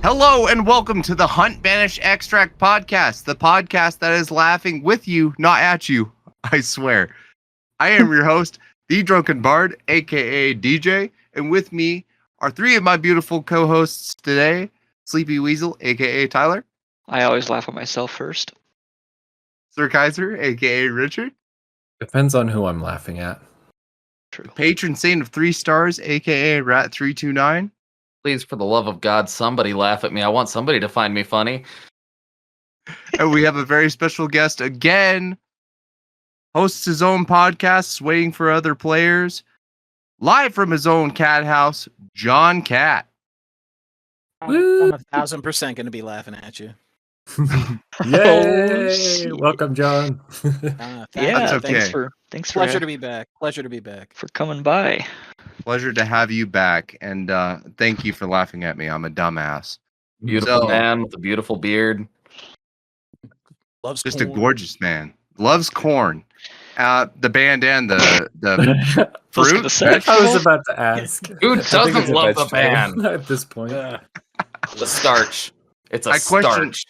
Hello and welcome to the Hunt Banish Extract podcast, the podcast that is laughing with you, not at you, I swear. I am your host, the Drunken Bard, aka DJ, and with me are three of my beautiful co-hosts today, Sleepy Weasel, aka Tyler. I always laugh at myself first. Sir Kaiser, aka Richard. Depends on who I'm laughing at. True. Patron Saint of 3 stars, aka Rat329. Please, for the love of God, somebody laugh at me. I want somebody to find me funny. And we have a very special guest again. Hosts his own podcasts, waiting for other players. Live from his own cat house, John Cat. I'm 1,000% going to be laughing at you. Yay! Welcome, John. That's okay. Thanks Pleasure for to be back. Pleasure to be back. for coming by. Pleasure to have you back, and thank you for laughing at me. I'm a dumbass. Beautiful So- man with a beautiful beard. Loves Just corn. a gorgeous man. Loves corn. The band and the I was fruit. gonna say. I was vegetables. about to ask. Who I think doesn't it's a love the vegetable band? at this point? The starch. It's a I question- starch.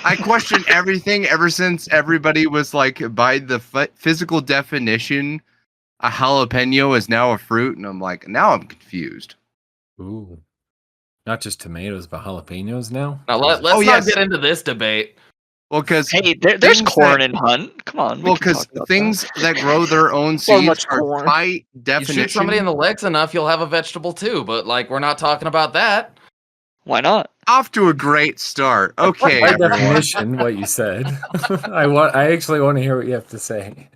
I question everything ever since everybody was like, by the physical definition, a jalapeno is now a fruit, and I'm like, now I'm confused. Ooh. Not just tomatoes, but jalapenos now? Now let's Oh, not yes. get into this debate. Well, because Hey, there's things corn that- in Hunt. Come on. well, we can because talk about things that grow their own So seeds much are corn. by You definition. shoot somebody in the legs enough, you'll have a vegetable too. But like, we're not talking about that. that. Why not? Off to a great start. Okay, By everyone. definition, what you said. I actually want to hear what you have to say.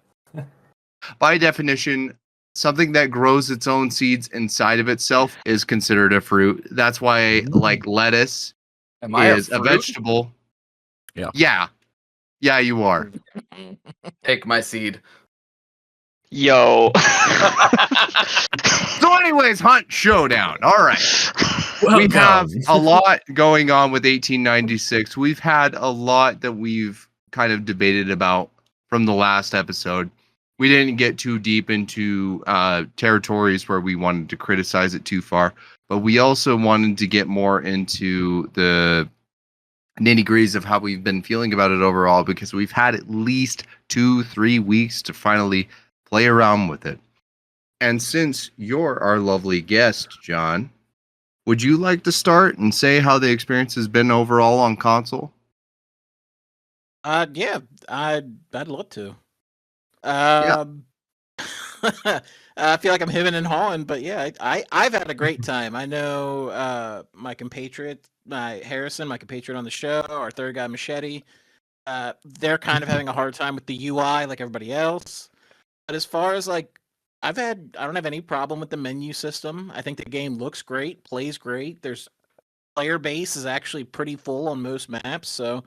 By definition, something that grows its own seeds inside of itself is considered a fruit. That's why, like, lettuce Am I is a fruit? vegetable. Yeah. Yeah, you are. Take my seed. Yo. So, anyways, Hunt Showdown. All right. We have a lot going on with 1896. We've had a lot that we've kind of debated about from the last episode. We didn't get too deep into territories where we wanted to criticize it too far, but we also wanted to get more into the nitty-gritties of how we've been feeling about it overall, because we've had at least 2-3 weeks to finally play around with it. And since you're our lovely guest, John, would you like to start and say how the experience has been overall on console? Yeah, I'd love to. I feel like I'm hemming and hawing, but yeah, I've had a great time. I know my compatriot, Harrison, my compatriot on the show, our third guy, Machete, they're kind of having a hard time with the UI like everybody else. But as far as like, I don't have any problem with the menu system. I think the game looks great, plays great. There's player base is actually pretty full on most maps, so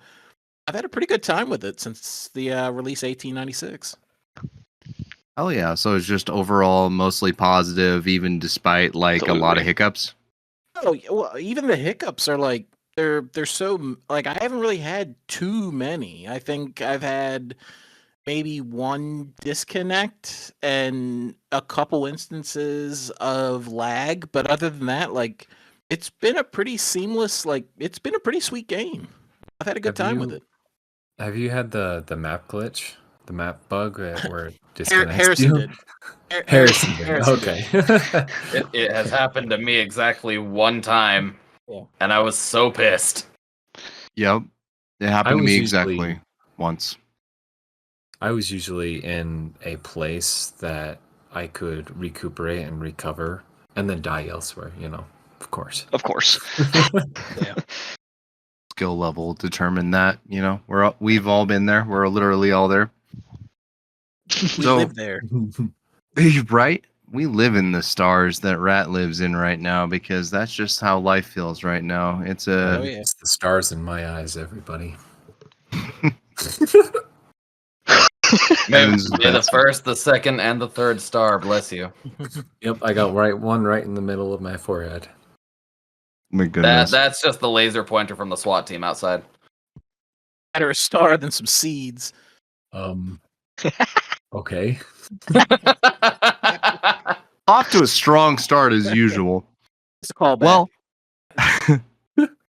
I've had a pretty good time with it since the release 1896. Oh yeah, so it's just overall mostly positive, even despite like a lot of Absolutely. hiccups. Oh, well, even the hiccups are like they're so like I haven't really had too many. I think I've had maybe one disconnect and a couple instances of lag, but other than that, like it's been a pretty seamless, like it's been a pretty sweet game. I've had a good Have time you- with it. Have you had the map glitch? The map bug where it disconnects Harrison you? did. Harrison did. Harrison did. Okay. It has happened to me exactly one time, Yeah. and I was so pissed. Yep, it happened to was me usually- exactly once. I was usually in a place that I could recuperate and recover and then die elsewhere, of course. Of course. Skill level determine that. We've all been there. We're literally all there. We So- live there. Right? We live in the stars that Rat lives in right now, because that's just how life feels right now. It's Oh a yeah. It's the stars in my eyes, everybody. May Heavens may the best. first, the second, and the third star bless you. Yep, I got one right in the middle of my forehead. my goodness. That's just the laser pointer from the SWAT team outside. Better a star than some seeds. Okay. Off to a strong start as usual. It's a callback. Well,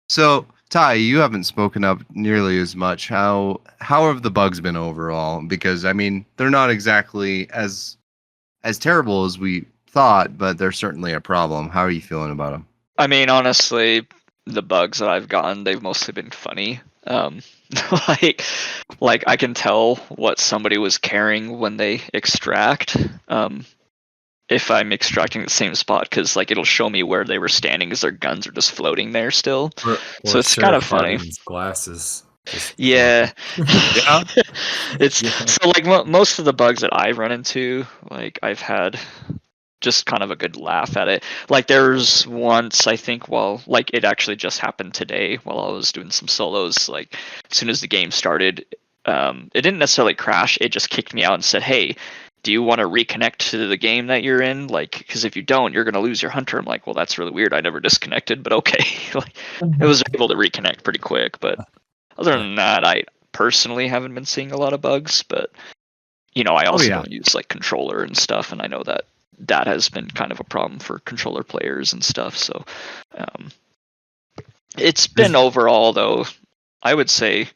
So, Ty, you haven't spoken up nearly as much. How have the bugs been overall? Because I mean, they're not exactly as terrible as we thought, but they're certainly a problem. How are you feeling about them? I mean, honestly, the bugs that I've gotten, they've mostly been funny. Um, like, like I can tell what somebody was carrying when they extract. If I'm extracting the same spot, because like it'll show me where they were standing, because their guns are just floating there still. So it's kind of funny. Glasses. Yeah. Yeah. It's Yeah. so like most of the bugs that I've run into, like I've had just kind of a good laugh at it. Like there's once I think like it actually just happened today while I was doing some solos. Like as soon as the game started, it didn't necessarily crash. It just kicked me out and said, "Hey, do you want to reconnect to the game that you're in? Like, because if you don't, you're gonna lose your hunter." I'm like, "Well, that's really weird. I never disconnected, but okay." Like, it was able to reconnect pretty quick, but other than that, I personally haven't been seeing a lot of bugs. But I also don't use like controller and stuff, and I know that has been kind of a problem for controller players and stuff. So it's been overall, though, I would say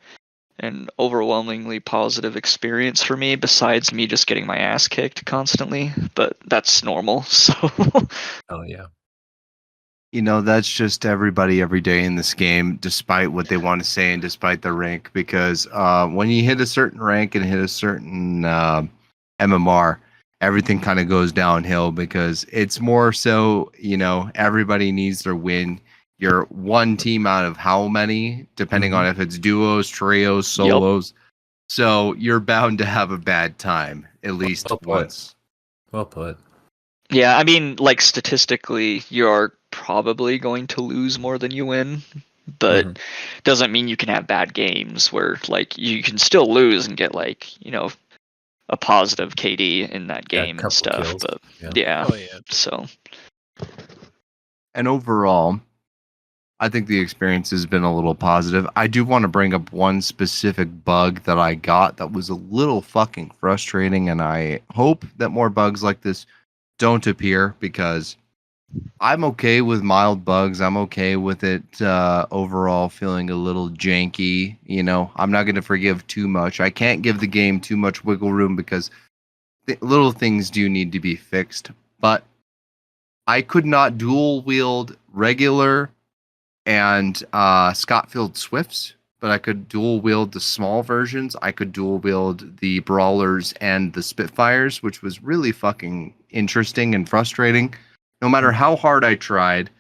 an overwhelmingly positive experience for me, besides me just getting my ass kicked constantly, but that's normal. So Oh yeah. That's just everybody every day in this game, despite what they want to say and despite the rank, because when you hit a certain rank and hit a certain MMR, everything kind of goes downhill, because it's more so, everybody needs their win. You're one team out of how many, depending on if it's duos, trios, solos. So you're bound to have a bad time, at least once. Well put. Yeah, I mean, like statistically, you're probably going to lose more than you win, but doesn't mean you can have bad games where like you can still lose and get like, a positive KD in that game and stuff. Kills. But Oh, yeah. So. And overall, I think the experience has been a little positive. I do want to bring up one specific bug that I got that was a little fucking frustrating, and I hope that more bugs like this don't appear, because I'm okay with mild bugs. I'm okay with it overall feeling a little janky. I'm not going to forgive too much. I can't give the game too much wiggle room, because little things do need to be fixed. But I could not dual wield regular and Scottfield Swifts, but I could dual wield the small versions. I could dual wield the Brawlers and the Spitfires, which was really fucking interesting and frustrating. No matter how hard I tried,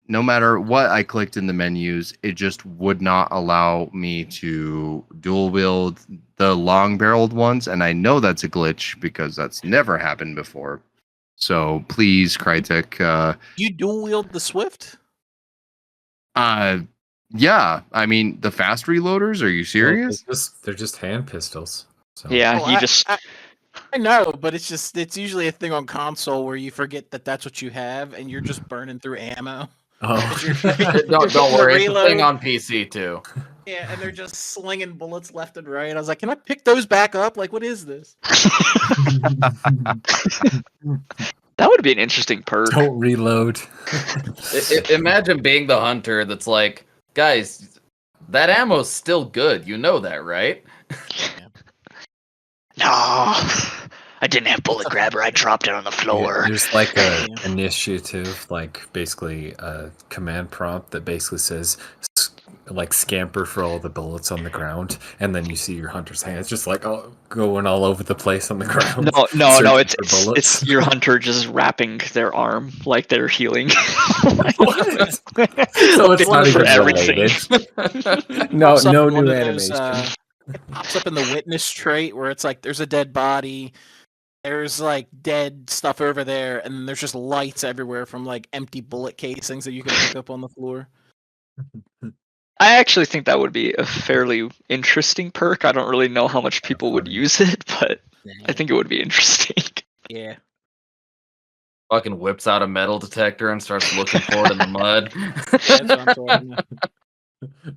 no matter what I clicked in the menus, it just would not allow me to dual wield the long barreled ones. And I know that's a glitch, because that's never happened before. So please, Crytek. You dual wield the Swift? Yeah. I mean, the fast reloaders. Are you serious? Well, they're just hand pistols. So. Yeah, Oh, I know, but it's usually a thing on console where you forget that that's what you have, and you're just burning through ammo. Oh, don't worry, it's a thing on PC too. Yeah, and they're just slinging bullets left and right. I was like, can I pick those back up? Like, what is this? That would be an interesting perk. Don't reload. Imagine being the hunter that's like, guys, that ammo's still good. You know that, right? No, I didn't have bullet grabber. I dropped it on the floor. Yeah, there's like a initiative, like basically a command prompt that basically says like scamper for all the bullets on the ground, and then you see your hunter's hands just like going all over the place on the ground. No, it's your hunter just wrapping their arm like they're healing. What? So it's not even everything. No new animation. It pops up in the witness trait where it's like there's a dead body, there's like dead stuff over there, and there's just lights everywhere from like empty bullet casings that you can pick up on the floor. I actually think that would be a fairly interesting perk. I don't really know how much people would use it, but I think it would be interesting. Yeah. Fucking whips out a metal detector and starts looking for it in the mud.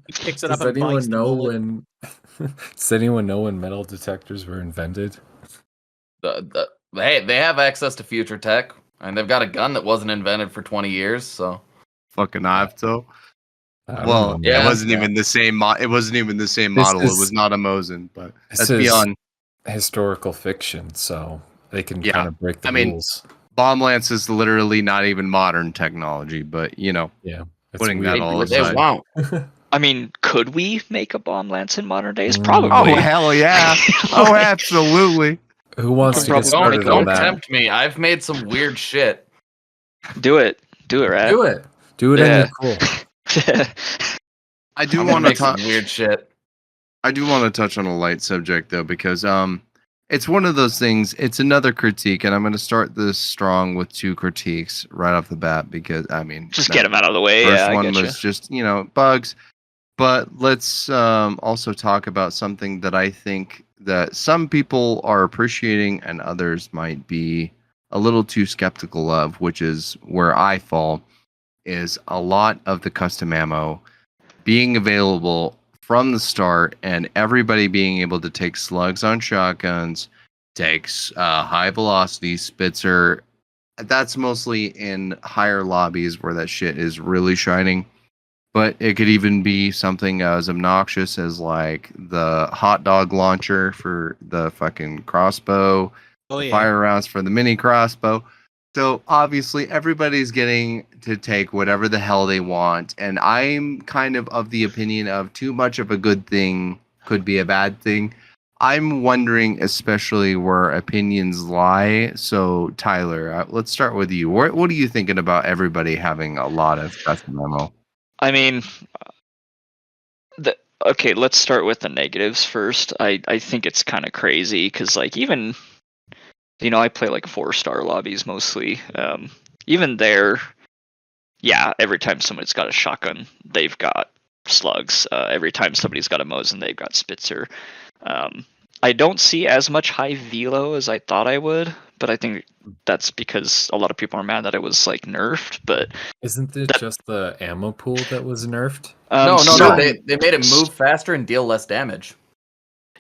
He picks it up and bites the bullet. Does anyone know when metal detectors were invented? Hey, they have access to future tech, and they've got a gun that wasn't invented for 20 years, so. Fucking Iveto. Well, know, it man. wasn't even the same. It wasn't even the same This model. It is- was not a Mosin, but This that's is beyond. historical fiction, so they can Yeah, kind of break the I mean, rules. Bomb Lance is literally not even modern technology, but Yeah, it's putting weird. that all They aside. won't. I mean, could we make a bomb lance in modern days? Mm. Probably. Oh hell yeah! Oh, absolutely. Who wants to Probably get don't started make on Don't that? tempt me. I've made some weird shit. Do it, right? Do it. Do it, and you're cool. I do I'm gonna want to make some touch. weird shit. I do want to touch on a light subject though, because it's one of those things. It's another critique, and I'm going to start this strong with two critiques right off the bat because I mean, Just get them out of the way. first Yeah, I one get was just bugs, but let's also talk about something that I think that some people are appreciating and others might be a little too skeptical of, which is where I fall. Is a lot of the custom ammo being available from the start and everybody being able to take slugs on shotguns, takes high velocity Spitzer. That's mostly in higher lobbies where that shit is really shining. But it could even be something as obnoxious as like the hot dog launcher for the fucking crossbow, Oh yeah. fire rounds for the mini crossbow. So obviously everybody's getting to take whatever the hell they want, and I'm kind of the opinion of too much of a good thing could be a bad thing. I'm wondering especially where opinions lie. So Tyler, let's start with you. What are you thinking about everybody having a lot of custom ammo? I mean, okay, let's start with the negatives first. I think it's kind of crazy because like even I play like 4-star lobbies mostly. Even there, yeah, every time somebody's got a shotgun, they've got slugs. Every time somebody's got a Mosin, they've got Spitzer. I don't see as much high velo as I thought I would, but I think that's because a lot of people are mad that it was like nerfed. But Isn't it just the ammo pool that was nerfed? No. so- They made it move faster and deal less damage.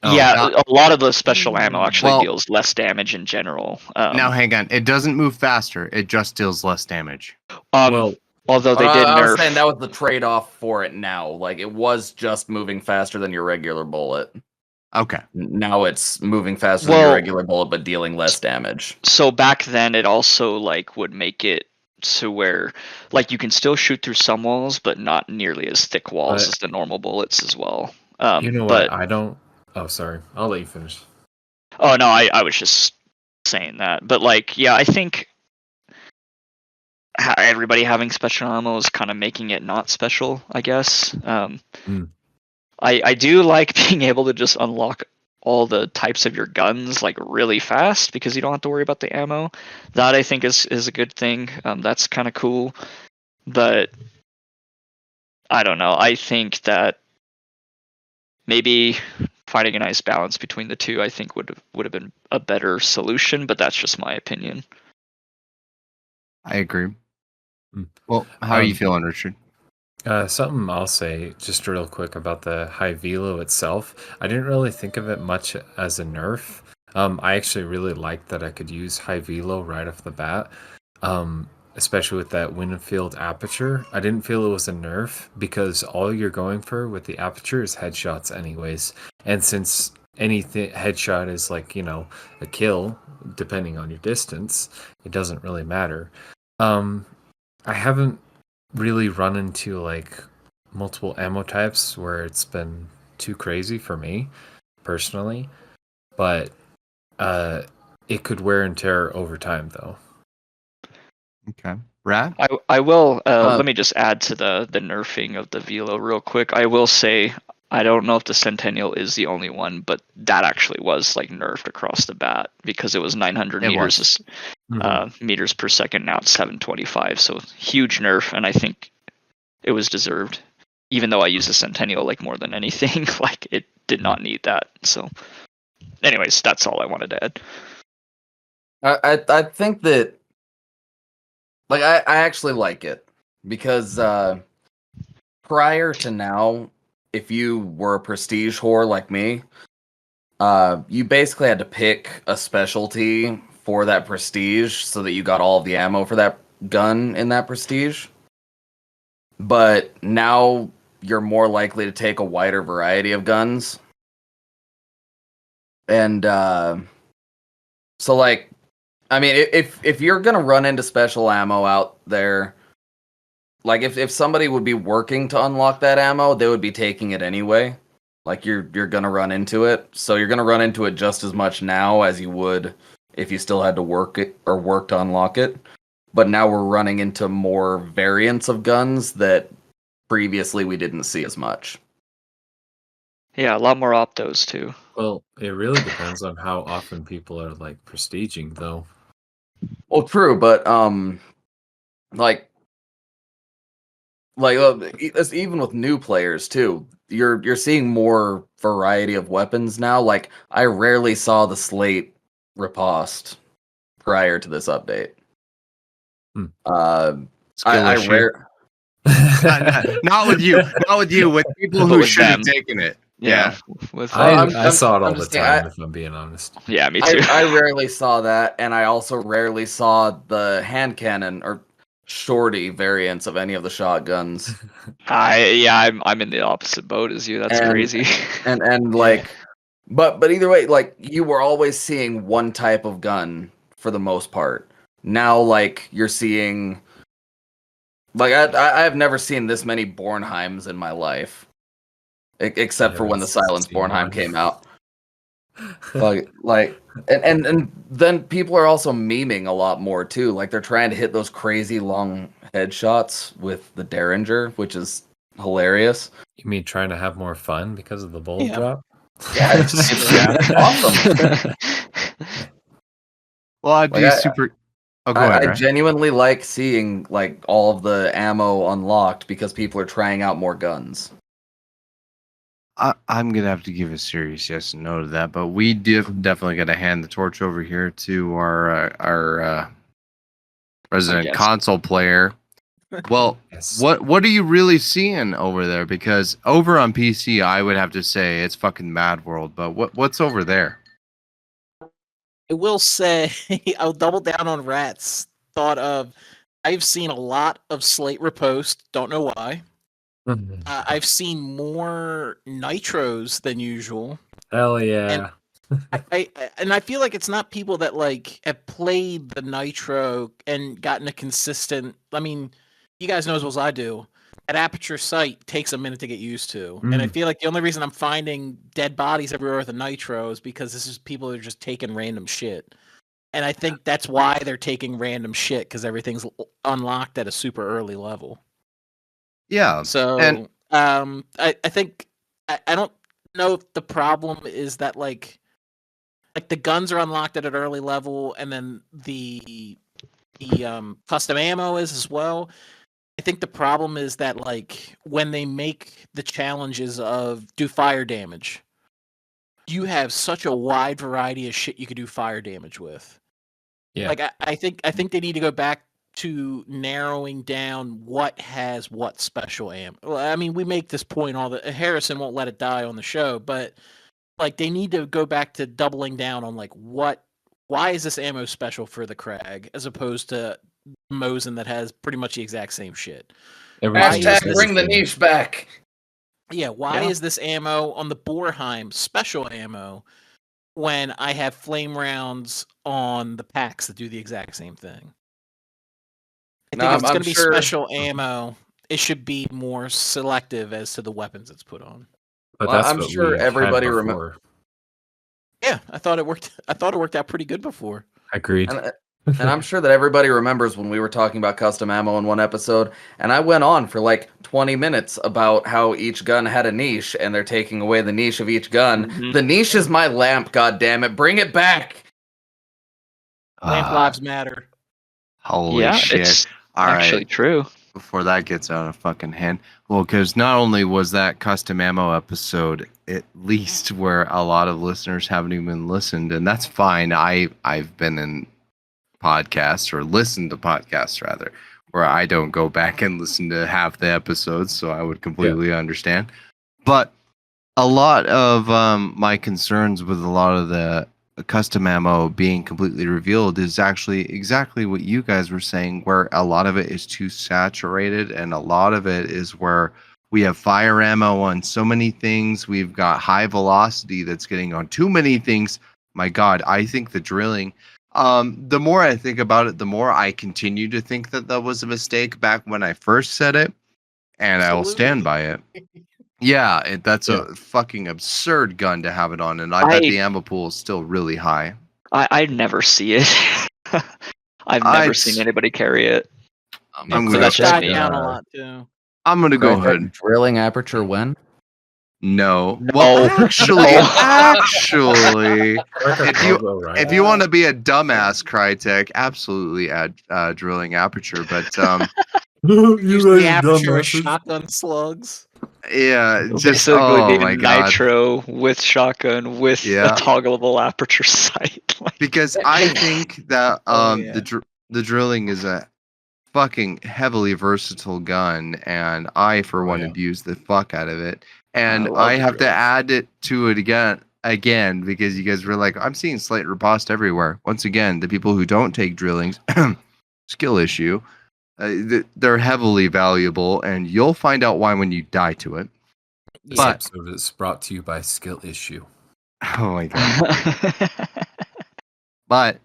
yeah, not- a lot of the special ammo actually Well- deals less damage in general. Now hang on, it doesn't move faster. It just deals less damage. Well, although they did I was nerf. saying that was the trade-off for it now. Like, it was just moving faster than your regular bullet. Okay. Now it's moving faster than your regular bullet, but dealing less damage. So back then, it also like would make it to where like you can still shoot through some walls, but not nearly as thick walls as the normal bullets as well. you know but, what? I don't. Oh, sorry. I'll let you finish. Oh no, I was just saying that. But like, yeah, I think everybody having special ammo is kind of making it not special, I guess. I do like being able to just unlock all the types of your guns like really fast because you don't have to worry about the ammo. That I think is a good thing. That's kind of cool. But I don't know. I think that maybe finding a nice balance between the two, I think would have been a better solution. But that's just my opinion. I agree. Hmm. Well, how are you feeling, Richard? Something I'll say just real quick about the high velo itself. I didn't really think of it much as a nerf. I actually really liked that I could use high velo right off the bat. Especially with that Winfield aperture. I didn't feel it was a nerf because all you're going for with the aperture is headshots anyways. And since anything headshot is like, a kill, depending on your distance, it doesn't really matter. I haven't really run into like multiple ammo types where it's been too crazy for me personally, but it could wear and tear over time though. Okay. Brad? I will let me just add to the nerfing of the velo real quick. I will say I don't know if the Centennial is the only one, but that actually was like nerfed across the bat because it was 900 meters per second. Now it's 725, so huge nerf, and I think it was deserved. Even though I use the Centennial like more than anything, like it did not need that. So, anyways, that's all I wanted to add. I think that, like, I actually like it because prior to now, if you were a prestige whore like me, you basically had to pick a specialty for that prestige so that you got all of the ammo for that gun in that prestige. But now you're more likely to take a wider variety of guns. And so like, I mean, if you're gonna run into special ammo out there, like if somebody would be working to unlock that ammo, they would be taking it anyway. Like you're gonna run into it, so you're gonna run into it just as much now as you would if you still had to work to unlock it. But now we're running into more variants of guns that previously we didn't see as much. Yeah, a lot more optos too. Well, it really depends on how often people are like prestiging, though. Well, true, but like even with new players too, you're seeing more variety of weapons now. Like I rarely saw the slate riposte prior to this update. I rare. not with you, with people But who with should have them. taken it. Yeah. With I saw it all I'm the just saying, time, if I'm being honest. yeah, me too. I rarely saw that, and I also rarely saw the hand cannon or shorty variants of any of the shotguns. I'm in the opposite boat as you. That's And- crazy. And like, but either way, like you were always seeing one type of gun for the most part. Now, like you're seeing, like I have never seen this many Bornheims in my life, except for when the Silence Bornheim came out. Like, and then people are also memeing a lot more too. Like they're trying to hit those crazy long headshots with the Derringer, which is hilarious. You mean trying to have more fun because of the bullet Yeah. drop? Yeah, it's awesome. Well, I'd be Like, super. Oh, go ahead. I Ryan. genuinely like seeing like all of the ammo unlocked because people are trying out more guns. I'm gonna have to give a serious yes and no to that, but we definitely got to hand the torch over here to our resident guest. console player. Well, Yes. what are you really seeing over there? Because over on PC, I would have to say it's fucking Mad World. But what's over there? I will say I'll double down on Rat's thought of I've seen a lot of Slate repost. Don't know why. I've seen more nitros than usual. Hell yeah. I feel like it's not people that like have played the nitro and gotten a consistent. I mean, you guys know as well as I do. At aperture sight takes a minute to get used to, and I feel like the only reason I'm finding dead bodies everywhere with a nitro is because this is people that are just taking random shit, and I think that's why they're taking random shit because everything's unlocked at a super early level. Yeah. So, and- I think I don't know if the problem is that like the guns are unlocked at an early level, and then the custom ammo is as well. I think the problem is that like when they make the challenges of do fire damage, you have such a wide variety of shit you could do fire damage with. Yeah. Like I think they need to go back to narrowing down what has what special ammo. Well, I mean, we make this point all the Harrison won't let it die on the show, but like they need to go back to doubling down on like why is this ammo special for the Krag as opposed to Mosin that has pretty much the exact same shit. Hashtag bring the niche back. Yeah, why is this ammo on the Bornheim special ammo when I have flame rounds on the packs that do the exact same thing? I think if it's going to be special ammo, it should be more selective as to the weapons it's put on. But that's I'm sure everybody remembers. Yeah, I thought it worked. I thought it worked out pretty good before. Agreed. And I'm sure that everybody remembers when we were talking about custom ammo in one episode, and I went on for like 20 minutes about how each gun had a niche, and they're taking away the niche of each gun. Mm-hmm. The niche is my lamp, goddammit. Bring it back! Lamp lives matter. Holy shit. It's actually true. Before that gets out of fucking hand. Well, because not only was that custom ammo episode at least where a lot of listeners haven't even listened, and that's fine. I've been in podcasts or listened to podcasts rather where I don't go back and listen to half the episodes, so I would completely understand. But a lot of my concerns with a lot of the custom ammo being completely revealed is actually exactly what you guys were saying, where a lot of it is too saturated and a lot of it is where We have fire ammo on so many things. We've got high velocity that's getting on too many things. My God, I think the drilling. The more I think about it, the more I continue to think that that was a mistake back when I first said it, and I will stand by it. Yeah, that's a fucking absurd gun to have it on, and I bet the ammo pool is still really high. I never see it. I've never seen anybody carry it. I'm So gonna that's check shot down a lot too. I'm gonna go ahead. Drilling aperture when? No. Well, actually, if you want to be a dumbass, Crytek, absolutely add drilling aperture. But use the aperture with shotgun slugs. Yeah, just basically my God. nitro with shotgun with a toggleable aperture sight. Because I think that the drilling is a fucking heavily versatile gun, and I for one abuse the fuck out of it. And I have to add it to it again because you guys were like, I'm seeing slight riposte everywhere. Once again, the people who don't take drillings, skill issue, they're heavily valuable, and you'll find out why when you die to it. This episode is brought to you by Skill Issue. Oh my God. But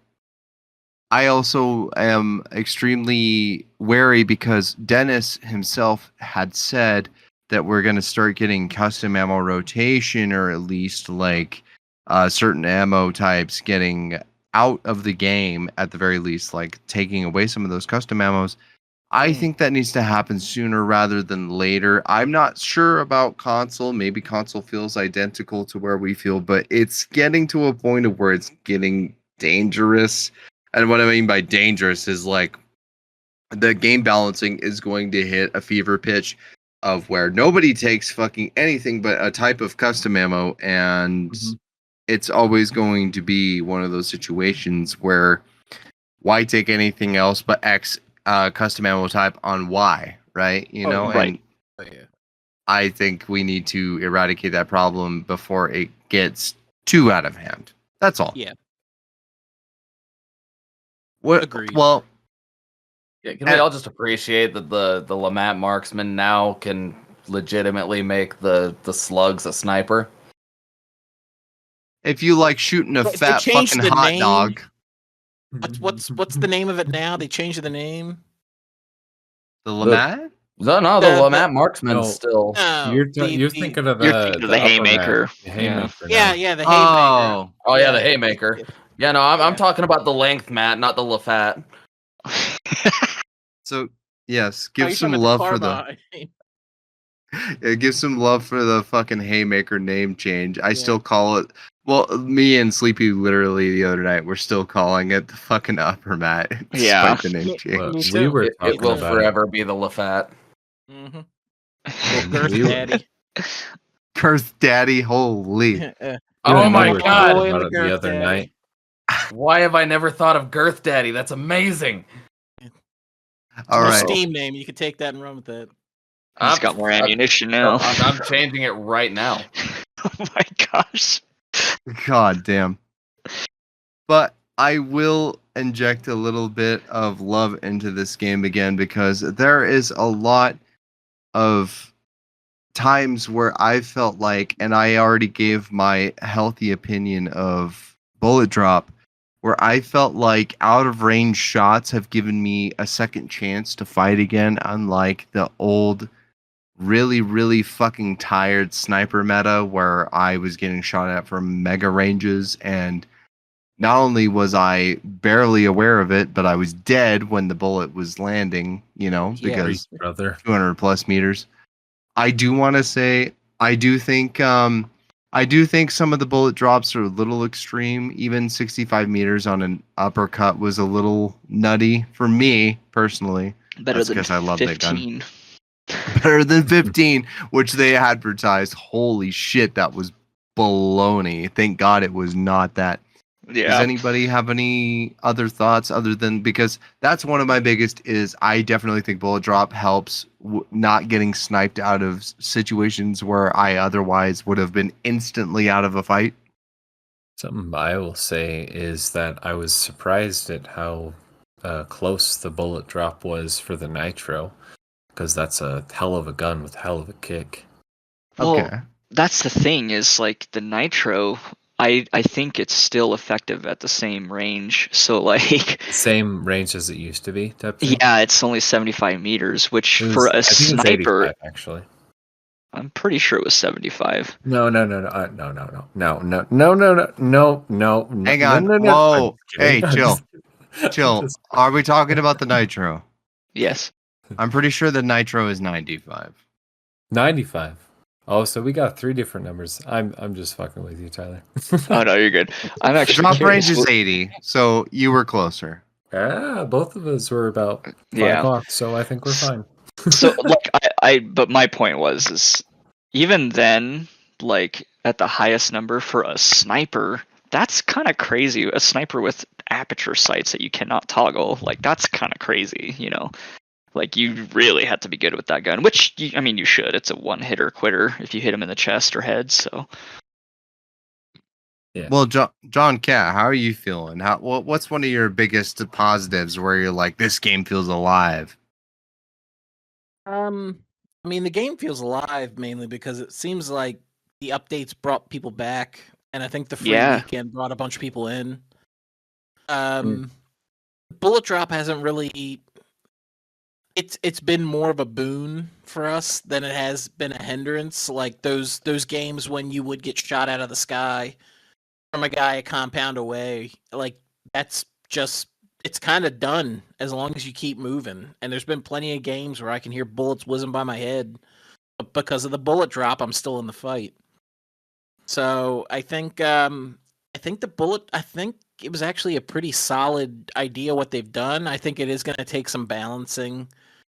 I also am extremely wary because Dennis himself had said that we're going to start getting custom ammo rotation, or at least like certain ammo types getting out of the game at the very least, like taking away some of those custom ammos. I think that needs to happen sooner rather than later. I'm not sure about console. Maybe console feels identical to where we feel, but it's getting to a point of where it's getting dangerous. And what I mean by dangerous is like the game balancing is going to hit a fever pitch of where nobody takes fucking anything but a type of custom ammo, and it's always going to be one of those situations where why take anything else but X custom ammo type on Y, right? You know, right. And I think we need to eradicate that problem before it gets too out of hand. That's all. Yeah. What? Agreed. Well, can we all just appreciate that the Lamat marksman now can legitimately make the slugs a sniper? If you like shooting a fat fucking hot dog. What's the name of it now? They changed the name. The Lamat? No, the Lamat marksman still. No, you're thinking of the haymaker. The haymaker. Yeah, the haymaker. Oh yeah, the haymaker. Yeah, no, I'm talking about the length mat, not the Lafat. So yes, give some love for the. Yeah, give some love for the fucking haymaker name change. I still call it. Well, me and Sleepy literally the other night we're still calling it the fucking upper mat. Despite the name change. We were it will forever be the Lafat. Girth Daddy. Girth Daddy, holy. Oh my God. The other night. Why have I never thought of Girth Daddy? That's amazing. All right. Steam name. You can take that and run with it. He's got more ammunition now. I'm changing it right now. Oh my gosh. God damn. But I will inject a little bit of love into this game again because there is a lot of times where I felt like, and I already gave my healthy opinion of bullet drop, where I felt like out of range shots have given me a second chance to fight again, unlike the old really, really fucking tired sniper meta where I was getting shot at from mega ranges, and not only was I barely aware of it, but I was dead when the bullet was landing, because 200 plus meters. I do want to say, I do think some of the bullet drops are a little extreme. Even 65 meters on an uppercut was a little nutty for me personally. Better than 15. I love that gun. Better than 15, which they advertised. Holy shit, that was baloney. Thank God it was not that. Yeah. Does anybody have any other thoughts other than, because that's one of my biggest is I definitely think bullet drop helps not getting sniped out of situations where I otherwise would have been instantly out of a fight. Something I will say is that I was surprised at how close the bullet drop was for the nitro. because that's a hell of a gun with a hell of a kick. Well, Okay. that's the thing is like the nitro. I think it's still effective at the same range. So like, Same range as it used to be, type thing. yeah, it's only 75 meters, which for a I think it was sniper, 85, actually. I'm pretty sure it was 75. No, no. No. Hang No. on. I'm Whoa. just kidding. Hey, I'm chill. just kidding. Chill. Just- Are we talking about the nitro? Yes. I'm pretty sure the nitro is 95. 95. Oh, so we got 3 different numbers. I'm just fucking with you, Tyler. Oh no, you're good. I'm actually Drop curious. range is 80, so you were closer. Yeah, both of us were about 5 Yeah. off, so I think we're fine. So like but my point was is even then, like at the highest number for a sniper, that's kind of crazy. A sniper with aperture sights that you cannot toggle, like that's kind of crazy, you know. Like you really had to be good with that gun, which I mean you should. It's a one hitter quitter if you hit him in the chest or head. So Yeah. Well, John Cat, how are you feeling? What's one of your biggest positives where you're like, this game feels alive? I mean, the game feels alive mainly because it seems like the updates brought people back, and I think the free Yeah. weekend brought a bunch of people in. Bullet drop hasn't really. It's been more of a boon for us than it has been a hindrance. Like those games when you would get shot out of the sky from a guy a compound away, like that's just it's kind of done as long as you keep moving. And there's been plenty of games where I can hear bullets whizzing by my head, but because of the bullet drop, I'm still in the fight. So I think I think it was actually a pretty solid idea what they've done. I think it is going to take some balancing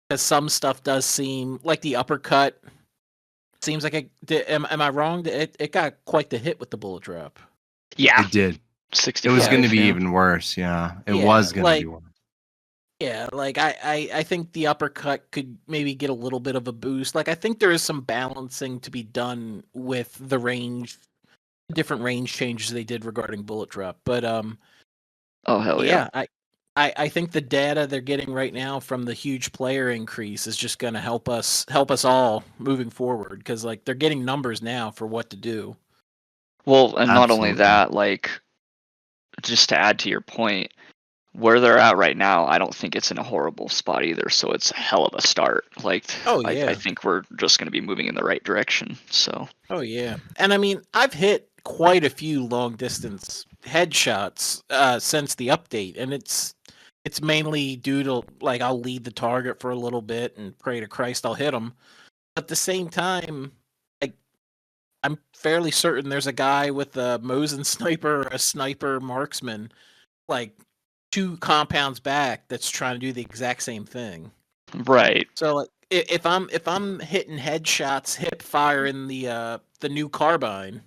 because some stuff does seem like the uppercut seems like am I wrong? It got quite the hit with the bullet drop. yeah, It did. 65. It was going to be yeah. even worse. Yeah, it Yeah, was going to be like- worse. Yeah, like I think the uppercut could maybe get a little bit of a boost. Like I think there is some balancing to be done with the range, different range changes they did regarding bullet drop. But Oh hell yeah. I think the data they're getting right now from the huge player increase is just going to help us all moving forward because like they're getting numbers now for what to do. Well, and not only Absolutely. that, like just to add to your point, where they're at right now, I don't think it's in a horrible spot either. So it's a hell of a start. Like, Oh, I yeah. think we're just going to be moving in the right direction. So, Oh yeah, and I mean I've hit quite a few long distance headshots since the update, and it's mainly due to like I'll lead the target for a little bit and pray to Christ I'll hit them. At the same time, like I'm fairly certain there's a guy with a Mosin sniper or a sniper marksman like 2 compounds back that's trying to do the exact same thing. right. So like if I'm hitting headshots, hip fire in the new carbine,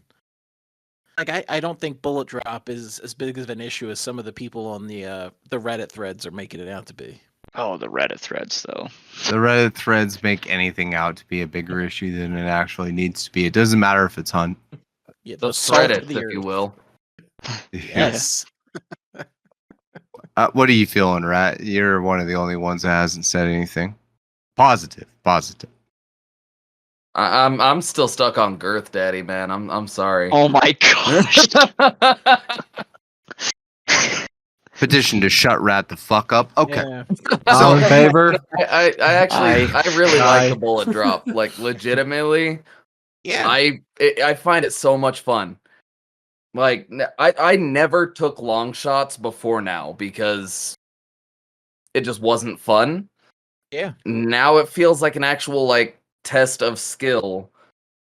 like I don't think bullet drop is as big of an issue as some of the people on the Reddit threads are making it out to be. Oh, the Reddit threads, though. The Reddit threads make anything out to be a bigger issue than it actually needs to be. It doesn't matter if it's Hunt. Yeah, The salt thread of it, the if you earth. will. Yes. What are you feeling, Rat? You're one of the only ones that hasn't said anything. Positive. I'm still stuck on Girth Daddy, man. I'm sorry. Oh my gosh. Petition to shut Rat the fuck up. Okay. Yeah. All in favor? I actually I really like Aye. the bullet drop. Like legitimately, Yeah. I find it so much fun. Like I never took long shots before now because it just wasn't fun. Yeah. Now it feels like an actual like test of skill,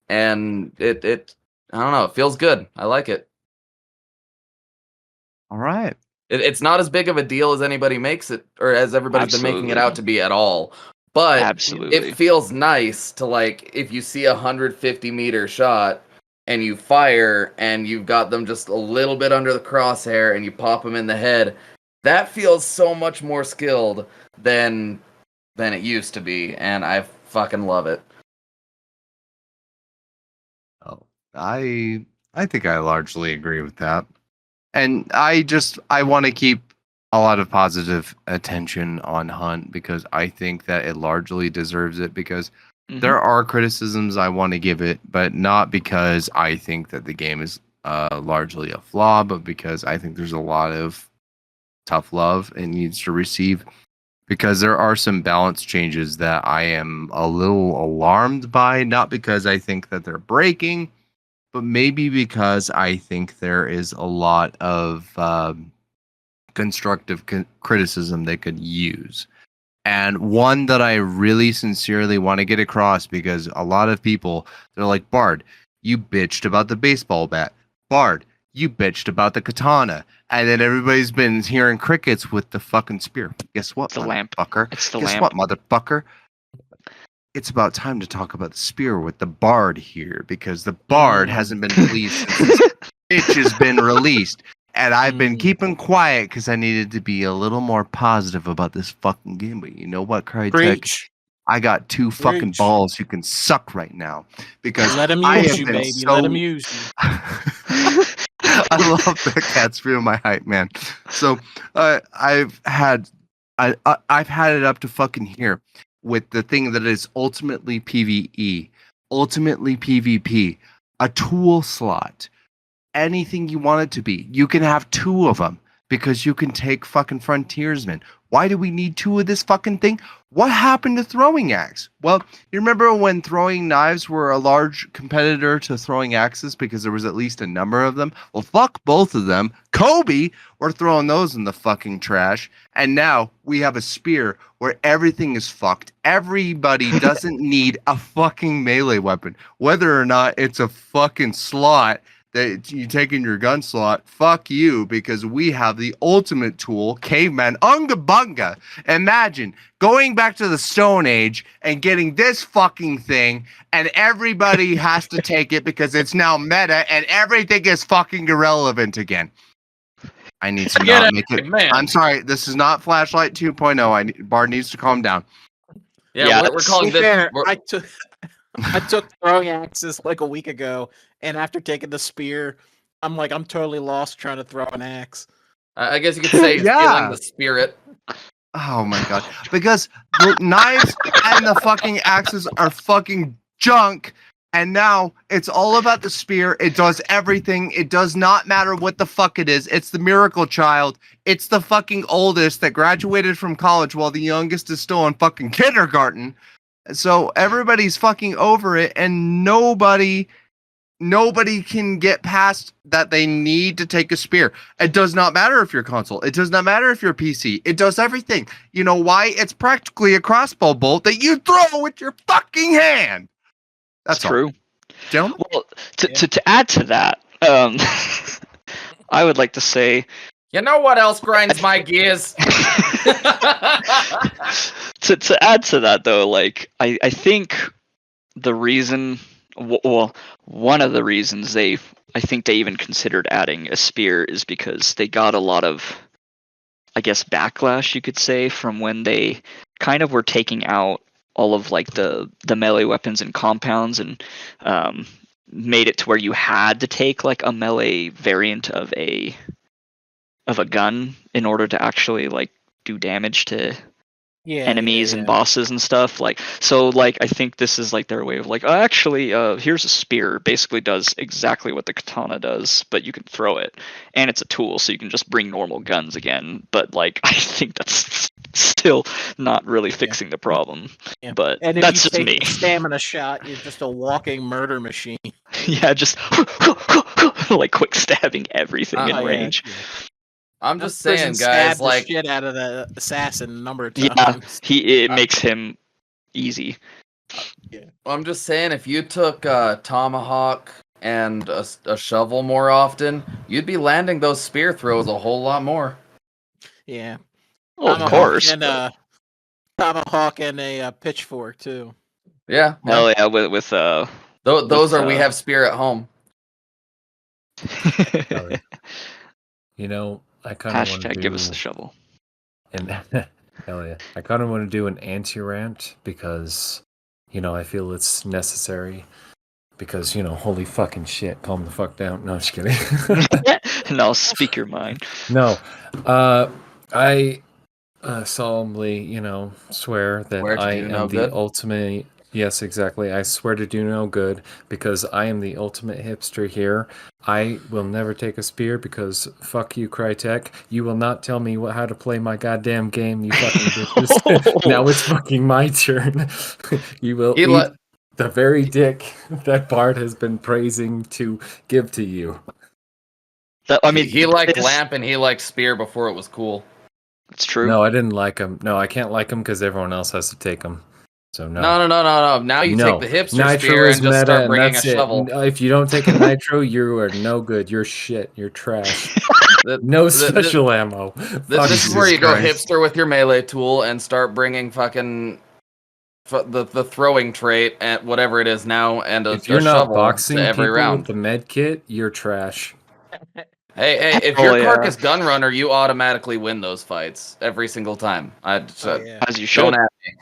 and it I don't know. It feels good. I like it. All right. It's not as big of a deal as anybody makes it, or as everybody's been making it out to be at all. But Absolutely. it feels nice to like if you see 150-meter shot and you fire and you've got them just a little bit under the crosshair and you pop them in the head. That feels so much more skilled than it used to be, and I fucking love it. Oh, I think I largely agree with that. And I want to keep a lot of positive attention on Hunt because I think that it largely deserves it because there are criticisms I want to give it, but not because I think that the game is largely a flaw, but because I think there's a lot of tough love it needs to receive because there are some balance changes that I am a little alarmed by, not because I think that they're breaking, but maybe because I think there is a lot of constructive criticism they could use. And one that I really sincerely want to get across because a lot of people, they're like, Bard, you bitched about the baseball bat. Bard, you bitched about the katana. And then everybody's been hearing crickets with the fucking spear. Guess what, The lamp. motherfucker? It's the Guess lamp. what, motherfucker? It's about time to talk about the spear with the Bard here because the Bard hasn't been released since this bitch has been released. And I've been keeping quiet because I needed to be a little more positive about this fucking game. But you know what, Crytek? Preach. I got two fucking Preach. balls you can suck right now because Let him I use have you, been baby. so... Let him use you. I love that cat's feeling my hype, man. So I've had it up to fucking here with the thing that is ultimately PvE, ultimately PvP, a tool slot. Anything you want it to be. You can have two of them because you can take fucking frontiersmen. Why do we need two of this fucking thing? What happened to throwing axe? Well, you remember when throwing knives were a large competitor to throwing axes because there was at least a number of them? Well, fuck both of them. Kobe, we're throwing those in the fucking trash. And now we have a spear where everything is fucked. Everybody doesn't need a fucking melee weapon. Whether or not it's a fucking slot that you take in your gun slot, fuck you, because we have the ultimate tool, caveman, unga bunga. Imagine going back to the Stone Age and getting this fucking thing, and everybody has to take it because it's now meta, and everything is fucking irrelevant again. I need to not make it. Man. I'm sorry, this is not Flashlight 2.0. Bard needs to calm down. Yeah, we're calling this. Fair, I took throwing axes like a week ago, and after taking the spear, I'm totally lost trying to throw an axe. I guess you could say it's feeling the spirit. Oh my god. Because the knives and the fucking axes are fucking junk, and now it's all about the spear. It does everything. It does not matter what the fuck it is. It's the miracle child. It's the fucking oldest that graduated from college while the youngest is still in fucking kindergarten. So everybody's fucking over it, and nobody can get past that they need to take a spear. It does not matter if you're console. It does not matter if you're PC. It does everything. You know why? It's practically a crossbow bolt that you throw with your fucking hand. That's true. Gentlemen? Well, to add to that, I would like to say, you know what else grinds my gears? to add to that though, like I think the reason, well, one of the reasons I think they even considered adding a spear is because they got a lot of, I guess, backlash, you could say, from when they kind of were taking out all of like the melee weapons and compounds and made it to where you had to take like a melee variant of a gun in order to actually like do damage to enemies and bosses and stuff. Like, so like I think this is like their way of like, actually here's a spear, basically does exactly what the katana does, but you can throw it, and it's a tool, so you can just bring normal guns again. But like I think that's still not really fixing the problem. But and if that's you just take me. A stamina shot, you're just a walking murder machine. Yeah, just like quick stabbing everything in range. Yeah. I'm just saying, guys, like the shit out of the assassin a number of times. Yeah, it makes him easy. Yeah. I'm just saying, if you took tomahawk and a shovel more often, you'd be landing those spear throws a whole lot more. Yeah. Well, of course. And tomahawk and a pitchfork too. Yeah. Hell yeah, with those are we have spear at home. You know, I kind of want to give us the shovel. And hell yeah, I kind of want to do an anti-rant because, you know, I feel it's necessary. Because, you know, holy fucking shit, calm the fuck down. No, just kidding. No, speak your mind. No, I solemnly, swear that Swear to I do no am the good? ultimate. Yes, exactly. I swear to do no good because I am the ultimate hipster here. I will never take a spear because fuck you, Crytek. You will not tell me how to play my goddamn game, you fucking bitches. Now it's fucking my turn. You will He eat li- the very dick that Bart has been praising to give to you. I mean, he liked it's, lamp and he liked spear before it was cool. it's true. No, I didn't like him. No, I can't like him because everyone else has to take him. So no. No. Now you take the hipster Nitro spear is and just meta, start and bringing a that's it. shovel. If you don't take a nitro, you are no good. You're shit. You're trash. The- No the- special ammo. Fuck This is you. where you go Christ. hipster with your melee tool and start bringing fucking the throwing trait and whatever it is now and a If you're not shovel boxing to every people round. with the med kit, you're trash. Hey, if Oh, you're yeah. Carcass Gun Runner, you automatically win those fights every single time. Oh, yeah. As you should. Don't ask me.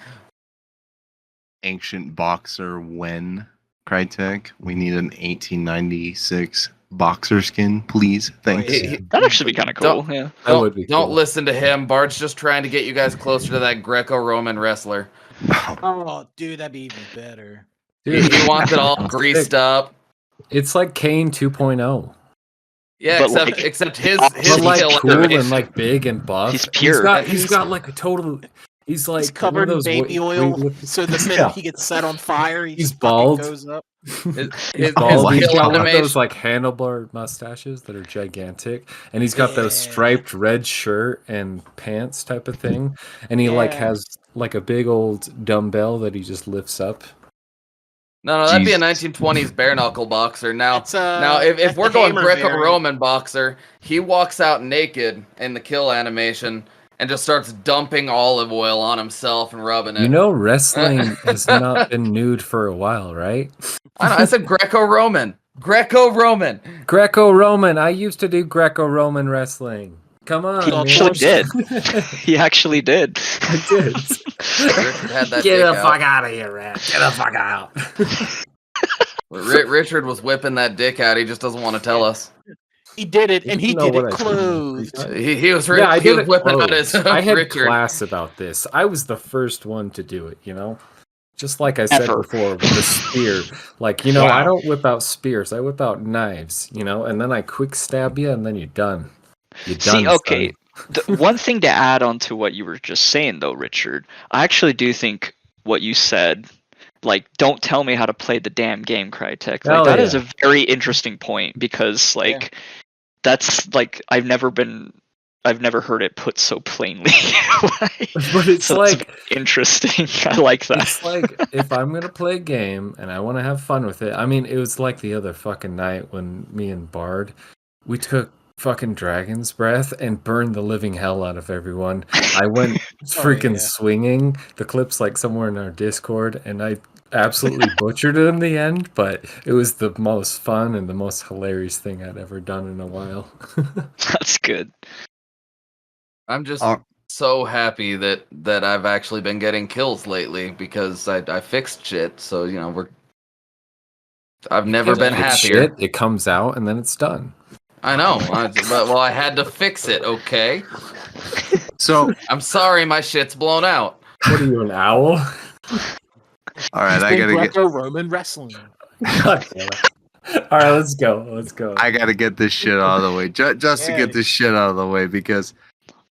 Ancient boxer when Crytek. We need an 1896 boxer skin, please. Thanks. yeah. That'd actually be kind of cool. Yeah. That would be Don't cool. listen to him. Bart's just trying to get you guys closer to that Greco-Roman wrestler. Oh, dude, that'd be even better. He wants it all greased up. It's like Kane 2.0. Yeah, But, except like, his But like kill cool animation. and like big and buff. He's And pure. He's got like a total. He's like He's one of covered in those baby oil, weightlifting- so the minute Yeah. he gets set on fire, he He's just fucking bald. goes up. He's bald. He's kill got one of animation. those like handlebar mustaches that are gigantic, and he's got those Yeah. striped red shirt and pants type of thing, and he like Yeah. has like a big old dumbbell that he just lifts up. No, that'd be a Jesus. 1920s bare knuckle boxer. Now, That's, if that's we're the going hammer Greco-Roman boxer, he walks out naked in the kill animation and just starts dumping olive oil on himself and rubbing it. You know, wrestling has not been nude for a while, right? I know. I said Greco-Roman. Greco-Roman. Greco-Roman. I used to do Greco-Roman wrestling. Come on, He man. actually did. He actually did. I did. Richard had that Get dick the out. fuck out of here, Rat. Get the fuck out. Richard was whipping that dick out. He just doesn't want to tell us. He did it, and You he know did what it I did. clothed. He was Yeah, I he did was it whipping out his close. I had Richard. class about this. I was the first one to do it, Just like I said Ever. before with the spear. Like, I Wow. don't whip out spears. I whip out knives, and then I quick stab you and then you're done. You're done. See, okay. The one thing to add on to what you were just saying, though, Richard, I actually do think what you said, like, don't tell me how to play the damn game, Crytek. Like, Hell that is yeah. a very interesting point because, like, that's like I've never heard it put so plainly. But it's so like that's interesting. I like that. It's like if I'm gonna play a game and I want to have fun with it. I mean, it was like the other fucking night when me and Bard, we took fucking Dragon's Breath and burned the living hell out of everyone. I went freaking yeah. swinging. The clip's like somewhere in our Discord, and I absolutely butchered it in the end. But it was the most fun and the most hilarious thing I'd ever done in a while. That's good. I'm just so happy that I've actually been getting kills lately because I fixed shit. So I've never been It's happier. shit, it comes out and then it's done. I know. Well, I had to fix it. Okay. So, I'm sorry, my shit's blown out. What are you, an owl? all right, He's I been gotta get. Greco-Roman wrestling. God damn it. All right, let's go. I gotta get this shit out of the way, just to Yeah. get this shit out of the way because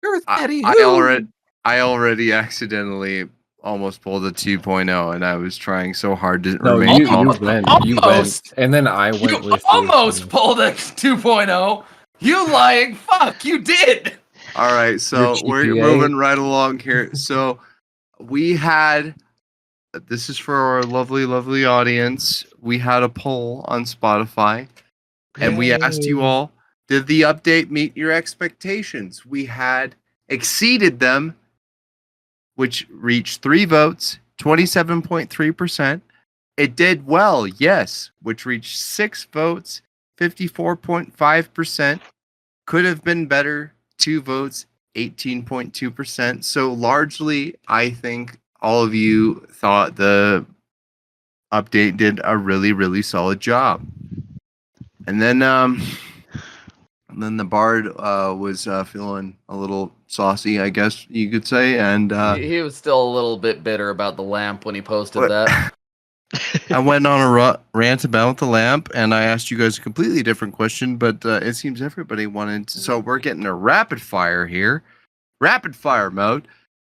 You're Daddy I already accidentally almost pulled a 2.0, and I was trying so hard to No, remain you calm. went, Almost. and then I went You with almost you. pulled a 2.0. You lying fuck. You did. All right, so Your we're GPA? moving right along here. So we had, this is for our lovely, lovely audience. We had a poll on Spotify, and we asked you all, did the update meet your expectations? We had exceeded them, which reached 3 votes, 27.3%. It did well, yes, which reached 6 votes, 54.5%. Could have been better, 2 votes, 18.2%. So largely, I think all of you thought the update did a really, really solid job. And then And then the bard was feeling a little saucy, I guess you could say, and He was still a little bit bitter about the lamp when he posted that. I went on a rant about the lamp, and I asked you guys a completely different question, but it seems everybody wanted to. So we're getting a rapid fire here, rapid fire mode,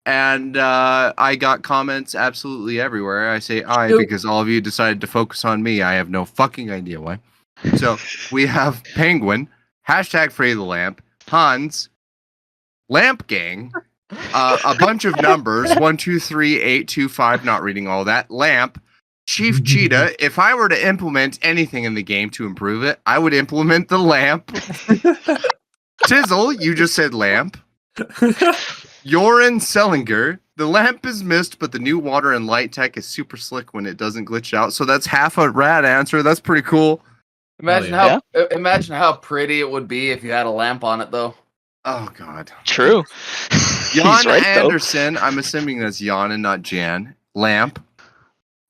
and I got comments absolutely everywhere. I say I because all of you decided to focus on me. I have no fucking idea why. So we have Penguin, hashtag Free the Lamp, Hans, Lamp Gang, a bunch of numbers 1, 2, 3, 8, 2, 5. Not reading all that. Lamp. Chief Cheetah, if I were to implement anything in the game to improve it, I would implement the lamp. Tizzle, you just said lamp. Yorin Sellinger, the lamp is missed, but the new water and light tech is super slick when it doesn't glitch out. So that's half a rad answer. That's pretty cool. Imagine how pretty it would be if you had a lamp on it, though. Oh, God. True. Jan right, Anderson, I'm assuming that's Jan and not Jan. Lamp.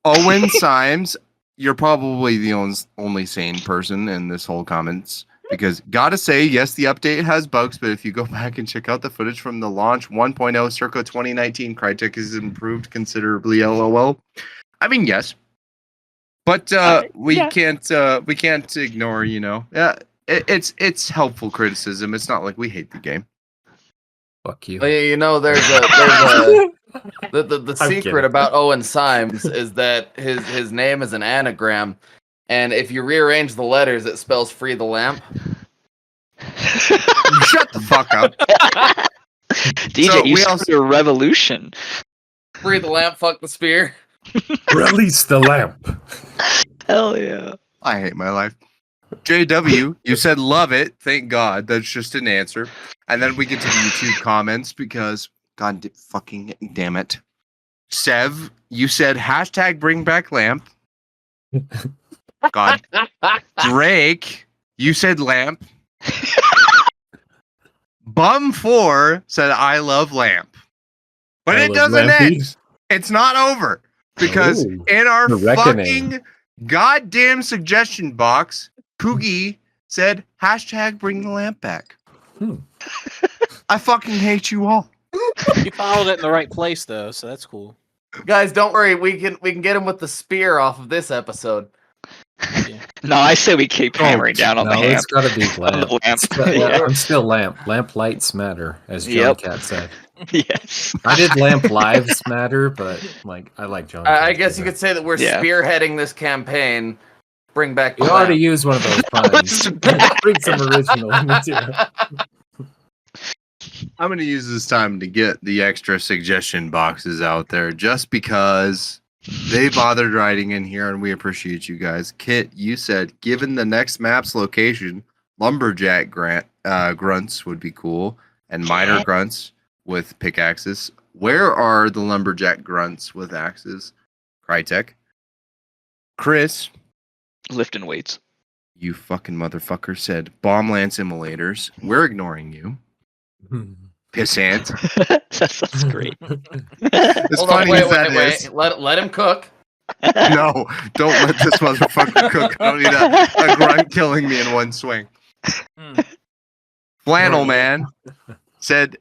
Owen Symes, you're probably the only sane person in this whole comments because gotta say, yes, the update has bugs, but if you go back and check out the footage from the launch 1.0 circa 2019, Crytek has improved considerably. LOL. I mean, yes, but we can't ignore. It's helpful criticism. It's not like we hate the game. Fuck you. Well, there's the secret about Owen Symes is that his name is an anagram, and if you rearrange the letters, it spells "free the lamp." Shut the fuck up, DJ. So You started a revolution. Free the lamp, fuck the spear. Release the lamp. Hell yeah. I hate my life. JW, you said love it. Thank God. That's just an answer. And then we get to the YouTube comments because God fucking damn it. Sev, you said hashtag bring back lamp. God. Drake, you said lamp. Bum4 said I love lamp. But it doesn't end. It's not over. Because in our fucking goddamn suggestion box, Poogie said hashtag bring the lamp back. I fucking hate you all. You followed it in the right place though, so that's cool. Guys, don't worry. We can get him with the spear off of this episode. Yeah. No, I say we keep hammering down on the lamp. It's gotta be lamp. The lamp. I'm still lamp. Lamp lights matter, as John Cat said. Yes. I did lamp lives matter, but I like John. I guess you could say that we're spearheading this campaign. Bring back. You already used one of those puns. Bring some original material. I'm going to use this time to get the extra suggestion boxes out there just because they bothered writing in here and we appreciate you guys. Kit, you said, given the next map's location, lumberjack grunts would be cool and miner grunts with pickaxes. Where are the lumberjack grunts with axes? Crytek. Chris. Lifting weights. You fucking motherfucker said bomb land simulators. We're ignoring you. Pissant. That's great. It's Hold funny on, that wait. is. Let him cook. No, don't let this motherfucker cook. I don't need a grunt killing me in one swing. Flannel Man said,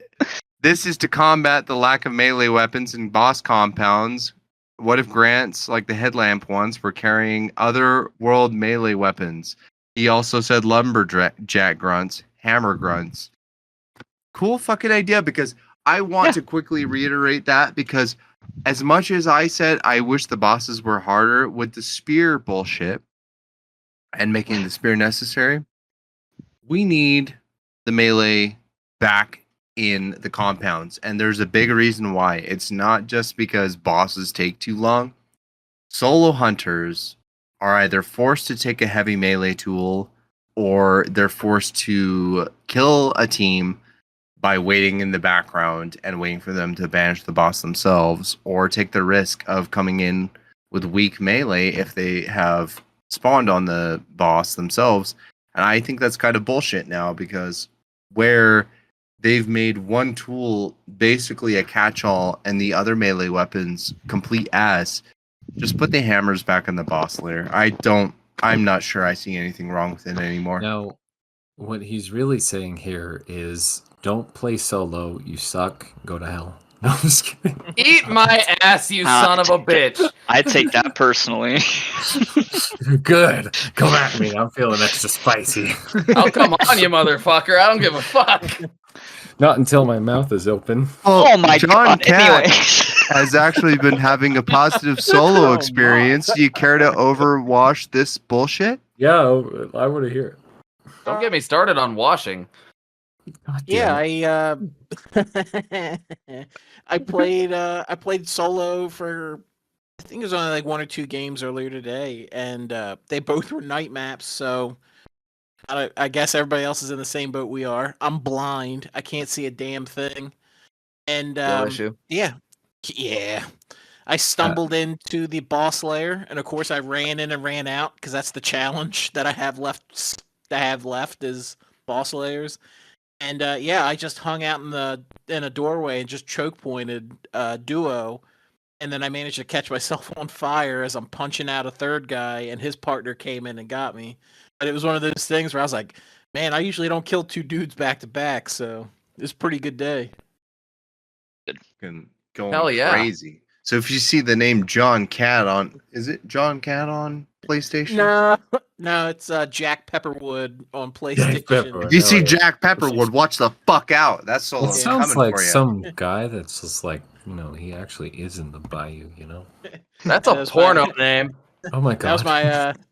this is to combat the lack of melee weapons in boss compounds. What if grants, like the headlamp ones, were carrying other world melee weapons? He also said lumberjack grunts, hammer grunts. Cool fucking idea, because I want to quickly reiterate that, because as much as I said I wish the bosses were harder with the spear bullshit and making the spear necessary, we need the melee back in the compounds. And there's a big reason why. It's not just because bosses take too long. Solo hunters are either forced to take a heavy melee tool or they're forced to kill a team by waiting in the background and waiting for them to banish the boss themselves, or take the risk of coming in with weak melee if they have spawned on the boss themselves. And I think that's kind of bullshit now, because where they've made one tool basically a catch-all and the other melee weapons complete ass, just put the hammers back in the boss layer. I'm not sure I see anything wrong with it anymore. Now, what he's really saying here is, don't play solo. You suck. Go to hell. No, I'm just kidding. Eat my ass, you son of a bitch. I take that personally. Good. Come at me. I'm feeling extra spicy. Oh, come on, you motherfucker. I don't give a fuck. Not until my mouth is open. Well, Oh my John god! Cat Anyway. has actually been having a positive solo experience. Do you care to overwash this bullshit? Yeah, I want to hear it. Don't get me started on washing. God Yeah, damn it. I played solo for, I think it was only like 1 or 2 games earlier today, and they both were night maps. So I guess everybody else is in the same boat we are. I'm blind. I can't see a damn thing. And Real issue. yeah. I stumbled into the boss lair, and of course I ran in and ran out because that's the challenge that I have left. Is boss layers. And I just hung out in a doorway and just choke pointed duo, and then I managed to catch myself on fire as I'm punching out a third guy, and his partner came in and got me. But it was one of those things where I was like, man, I usually don't kill 2 dudes back to back, so it's a pretty good day. Going Hell yeah. crazy. So if you see the name John Cat on, is it John Cat on PlayStation? No, it's Jack Pepperwood on PlayStation. Pepperwood. If you see yeah. Jack Pepperwood, watch the fuck out. That's solo It sounds coming like for you. some guy that's just like, he actually is in the bayou, That's a porno name. Oh my god.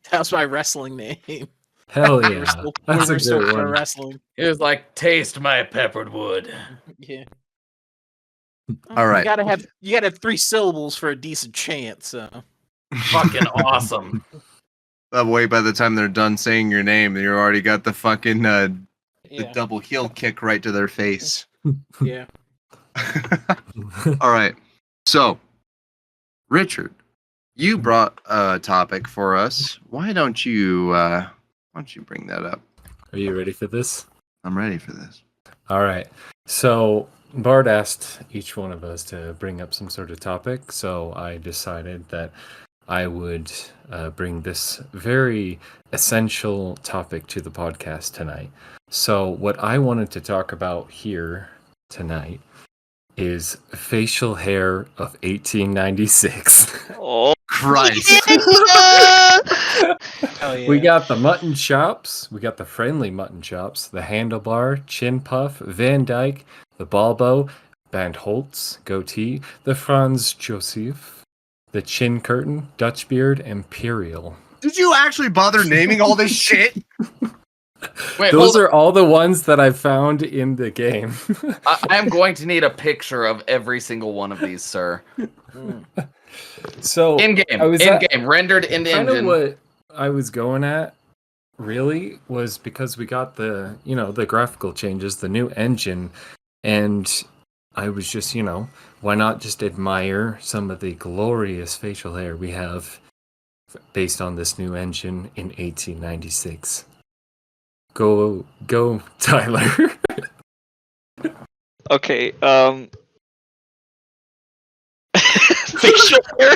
That was my wrestling name. Hell When yeah. we're still That's a pro good one. wrestling. It was like, taste my peppered wood. Yeah. All right. You gotta have 3 syllables for a decent chance. So. Fucking awesome. That way, by the time they're done saying your name, you already got the fucking the double heel kick right to their face. Yeah. All right. So, Richard, you brought a topic for us. Why don't you bring that up? Are you ready for this? I'm ready for this. All right. So Bard asked each one of us to bring up some sort of topic, so I decided that I would bring this very essential topic to the podcast tonight. So what I wanted to talk about here tonight is facial hair of 1896. Oh Christ. Hell yeah. We got the mutton chops, we got the friendly mutton chops, the handlebar, chin puff, Van Dyke, the Balbo, Van Holtz, goatee, the Franz Joseph, the chin curtain, Dutch beard, Imperial. Did you actually bother naming all this shit? Wait, Those are all the ones that I found in the game. I am going to need a picture of every single one of these, sir. So in-game, rendered in kind engine. of what I was going at really was because we got the graphical changes, the new engine, and I was just, why not just admire some of the glorious facial hair we have based on this new engine in 1896. Go, Tyler. Okay, facial hair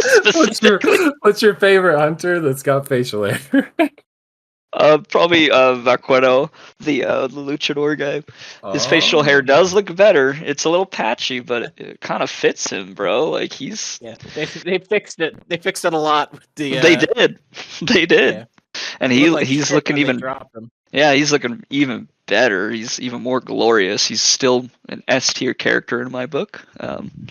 specifically. What's your favorite hunter that's got facial hair? Probably Vaquero, the luchador guy. His facial hair does look better. It's a little patchy, but it kind of fits him, bro. Like he's they fixed it. They fixed it a lot with the. They did, Yeah. and he's looking even. Yeah, he's looking even better. He's even more glorious. He's still an S tier character in my book. And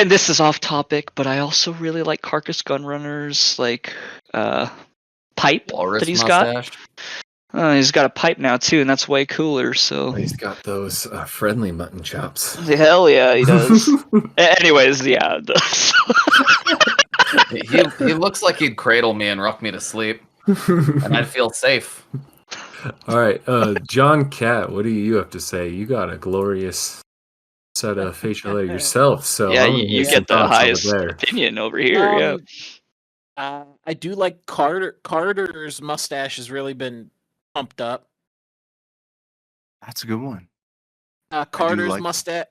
this is off topic, but I also really like Carcass Gunrunner's pipe Walrus that he's mustache. got. He's got a pipe now too, and that's way cooler. So He's got those friendly mutton chops. hell yeah, he does. Anyways, yeah. He looks like he'd cradle me and rock me to sleep, and I'd feel safe. All right, John Cat, what do you have to say? You got a glorious set of facial hair yourself, so yeah, I'm gonna you get some get the thoughts over highest there. opinion over here. I do like Carter. Carter's mustache has really been pumped up. That's a good one. Carter's like mustache.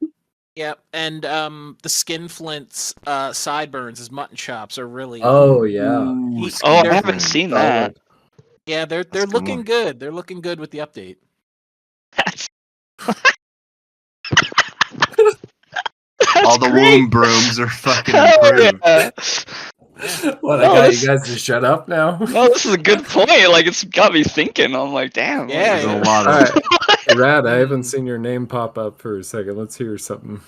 Yep, and the Skinflint's sideburns, his mutton chops are really. Oh yeah. Ooh, Oh, I They're- haven't seen that. Yeah, they're That's looking cool. good. They're looking good with the update. That's All the great. womb brooms are fucking Hell improved. yeah. What, No, I got this- you guys to shut up now? No, this is a good point. Like, it's got me thinking. I'm like, damn. Yeah, There's a yeah. lot of Alright, Rad, I haven't seen your name pop up for a second. Let's hear something.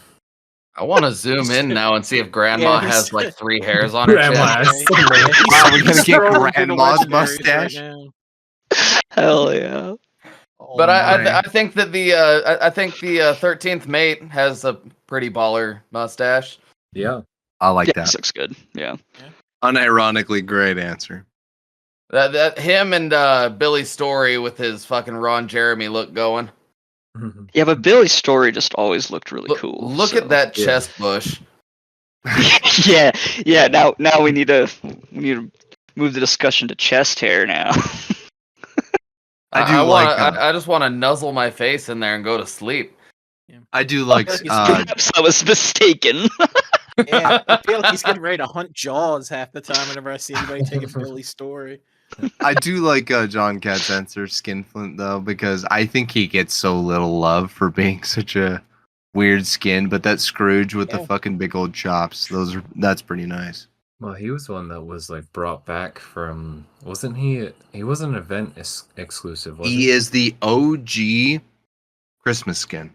I want to zoom in now and see if Grandma Yeah, has he's- like 3 hairs on her Grandma chest. has some hair. Wow, we're gonna He's get scrolling through the Grandma's legendaries mustache? now. Hell yeah. But my. I think that the I think the 13th mate has a pretty baller mustache. Yeah. I like Yeah, that. this looks good. Yeah. Unironically great answer. That him and Billy Story with his fucking Ron Jeremy look going. Yeah, but Billy's story just always looked really Look, cool. look so- at that Yeah. chest bush. yeah, yeah. Now we need to move the discussion to chest hair now. I do like I just want to nuzzle my face in there and go to sleep. I do like Perhaps I was mistaken. Yeah, I feel like he's getting ready to hunt Jaws half the time whenever I see anybody taking Billy's story. I do like John Cat's answer Skinflint though, because I think he gets so little love for being such a weird skin, but that Scrooge with the Yeah. fucking big old chops, that's pretty nice. Well, he was one that was like brought back from. Wasn't he? He wasn't an event exclusive, was He is the OG Christmas skin.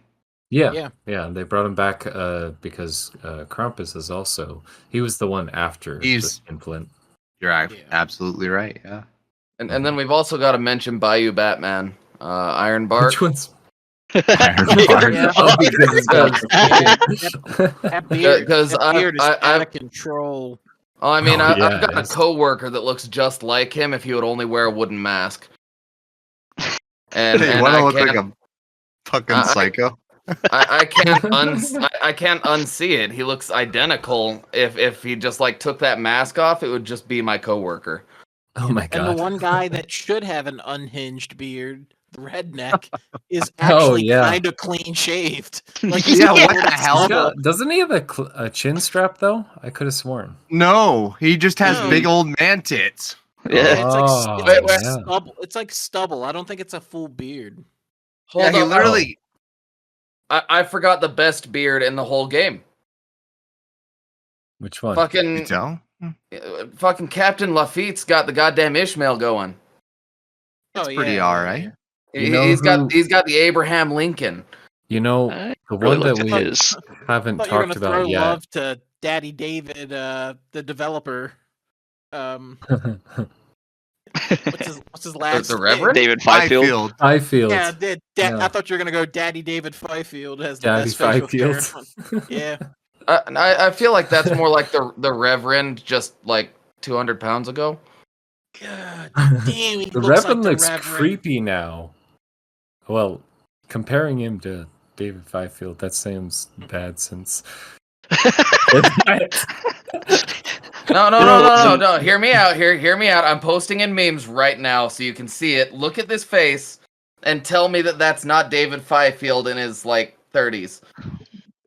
Yeah, Yeah. They brought him back because Krampus is also. He was the one after He's- the Skinflint. You're Yeah. absolutely right. Yeah. And then we've also got to mention Bayou Batman, Iron Bark. Which one's? Iron Bark. Yeah. Oh, because he's got. That beard, Because that beard is I- out of control. Oh, I mean, Oh, I've yeah, got a it's- coworker that looks just like him if he would only wear a wooden mask. And, Hey, and wanna I look like can't, a fucking I- psycho? I can't unsee it. He looks identical. If he just like took that mask off, it would just be my coworker. Oh my And the god! one guy that should have an unhinged beard, the redneck, is Oh, actually yeah. kind of clean shaved. Like he's Yeah, got what a the little hell? He's stubble. got- doesn't he have a chin strap though? I could have sworn. No, he just has No. big old man tits. Yeah. It's like, Oh, it's like yeah. stubble. It's like stubble. I don't think it's a full beard. Hold Yeah, he up, literally. I forgot the best beard in the whole game. Which one? You Fucking tell? fucking Captain Lafitte's got the goddamn Ishmael going. It's Oh, pretty yeah, alright. You know He's who- got the Abraham Lincoln. You know, I the really one that looked we at his. haven't I thought you were talked gonna throw about yet. love to Daddy David, the developer. What's his last The name? Reverend? David Fifield. Fifield. I feel Yeah, Yeah. I thought you were gonna go Daddy David Fifield as the Daddy best facial hair. Fifield. Yeah, I feel like that's more like the Reverend just like 200 pounds ago. God damn, he The looks Reverend like looks the Reverend. creepy now. Well, comparing him to David Fifield, that seems bad since. No. Hear me out here. Hear me out. I'm posting in memes right now so you can see it. Look at this face and tell me that that's not David Fifield in his like 30s.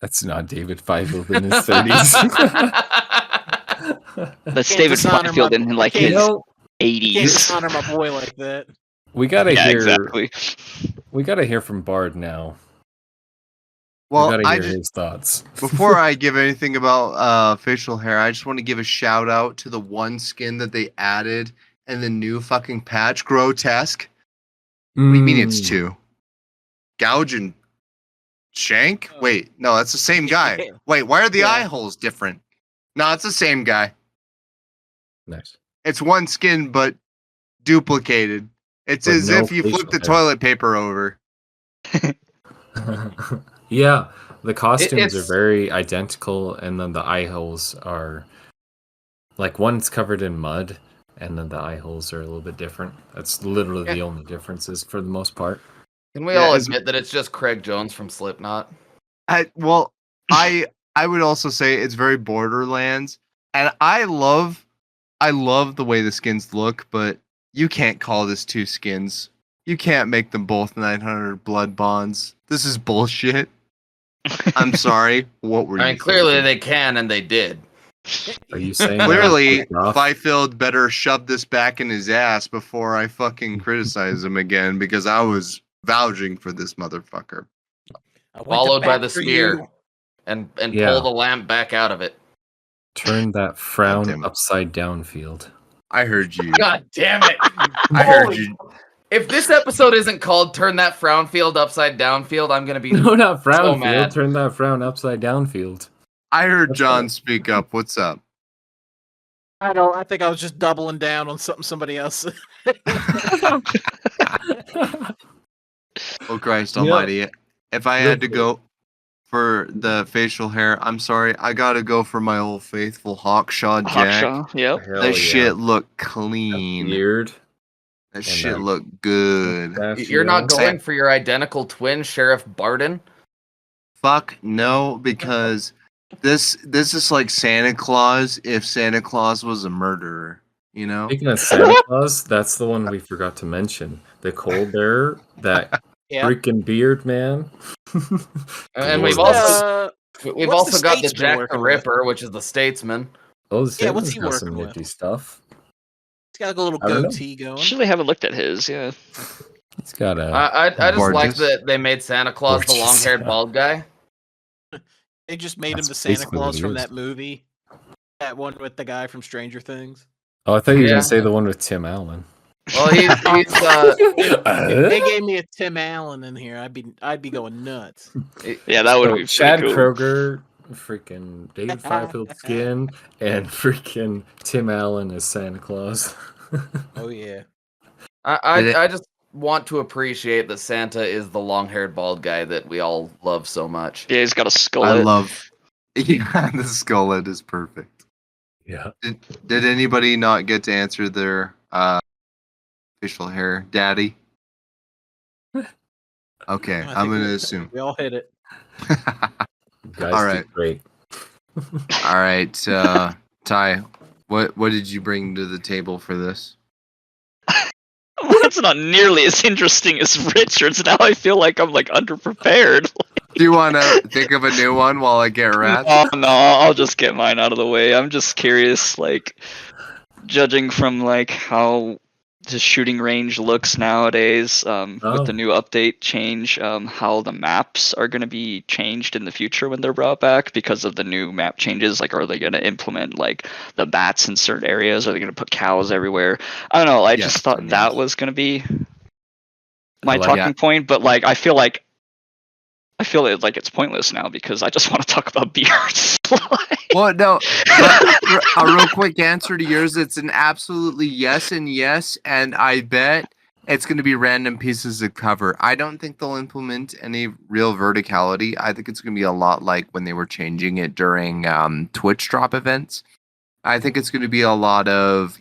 That's not David Fifield in his 30s. That's Can't David dishonor Fifield my- in like can't- his You know, Can't 80s. dishonor my boy like that. we gotta Yeah, hear. exactly. We gotta hear from Bard now. Well, we gotta I hear just his thoughts. before I give anything about facial hair, I just want to give a shout out to the one skin that they added and the new fucking patch, Grotesque. What do you mean it's Mm. two? Gouge and Shank? Oh. Wait, no, that's the same guy. Yeah. Wait, why are the Yeah. eye holes different? No, it's the same guy. Nice. It's one skin, but duplicated. It's But as no if you facial flip the hair. toilet paper over. Yeah, the costumes it's- are very identical, and then the eye holes are like one's covered in mud, and then the eye holes are a little bit different. That's literally the only differences for the most part. Can we Yeah, all is- admit that it's just Craig Jones from Slipknot? I would also say it's very Borderlands, and I love the way the skins look, but you can't call this two skins. You can't make them both 900 blood bonds. This is bullshit. I'm sorry. What were you? I mean, clearly thinking? they can and they did. Are you saying Clearly, that off? Byfield better shove this back in his ass before I fucking criticize him again because I was vouching for this motherfucker. I went to Followed by bat the for spear. you. And Yeah. pull the lamp back out of it. Turn that damn frown it. upside down, Field. I heard you. God damn it! I heard Holy- you. If this episode isn't called "Turn That Frown Field Upside Down Field," I'm gonna be No, not frown so field. mad. Turn that frown upside down, Field. I heard That's John right. speak up. What's up? I don't. I think I was just doubling down on something somebody else said. Oh Christ Yeah. Almighty! If I Real had to quick. go for the facial hair, I'm sorry. I gotta go for my old faithful Hawkshaw Jack. Hawkshaw, yep. Hell That yeah. shit look That clean. beard. That and shit that look good. You're not mustachio. going for your identical twin, Sheriff Barden? Fuck no, because this is like Santa Claus if Santa Claus was a murderer. You know? Speaking of Santa Claus, that's the one we forgot to mention. The coal bearer, that Yeah. freaking beard, man. And we've Glorious. also we've what's also the got the statesman Jack the working with? Ripper, which is the statesman. Oh, the Yeah, what's Santa's he got some working with? nifty stuff. He's got like a little I don't know. goatee going. Actually, haven't looked at his. Yeah. He's got a. I just like Gorgeous. that they made Santa Claus the Gorgeous, long-haired yeah. bald guy. They just made him That's the Santa basically what Claus he from is. that movie. That one with the guy from Stranger Things. Oh, I thought you were Yeah. gonna say the one with Tim Allen. Well, he's If they gave me a Tim Allen in here, I'd be going nuts. Yeah, that would So, be pretty Chad cool. Kroger, freaking David Fifield Skin, and freaking Tim Allen as Santa Claus. Oh yeah. I just want to appreciate that Santa is the long-haired bald guy that we all love so much. Yeah, he's got a skull. I love. Yeah, the skullet is perfect. Yeah. Did anybody not get to answer their facial hair, Daddy? Okay, I I'm think gonna assume. we all hit it. You guys All did right. great. All right, Ty, what did you bring to the table for this? It's not nearly as interesting as Richard's. Now I feel like I'm like underprepared. Do you want to think of a new one while I get rats? No, I'll just get mine out of the way. I'm just curious, like, judging from like how the shooting range looks nowadays, with the new update change, how the maps are going to be changed in the future when they're brought back because of the new map changes. Like, are they going to implement like the bats in certain areas? Are they going to put cows everywhere? I don't know. I Yes, just thought and that yes. was going to be my I like talking it. point, but like I feel it like it's pointless now because I just want to talk about beards. Well, no. But a real quick answer to yours, it's an absolutely yes and yes, and I bet it's going to be random pieces of cover. I don't think they'll implement any real verticality. I think it's going to be a lot like when they were changing it during Twitch drop events. I think it's going to be a lot of,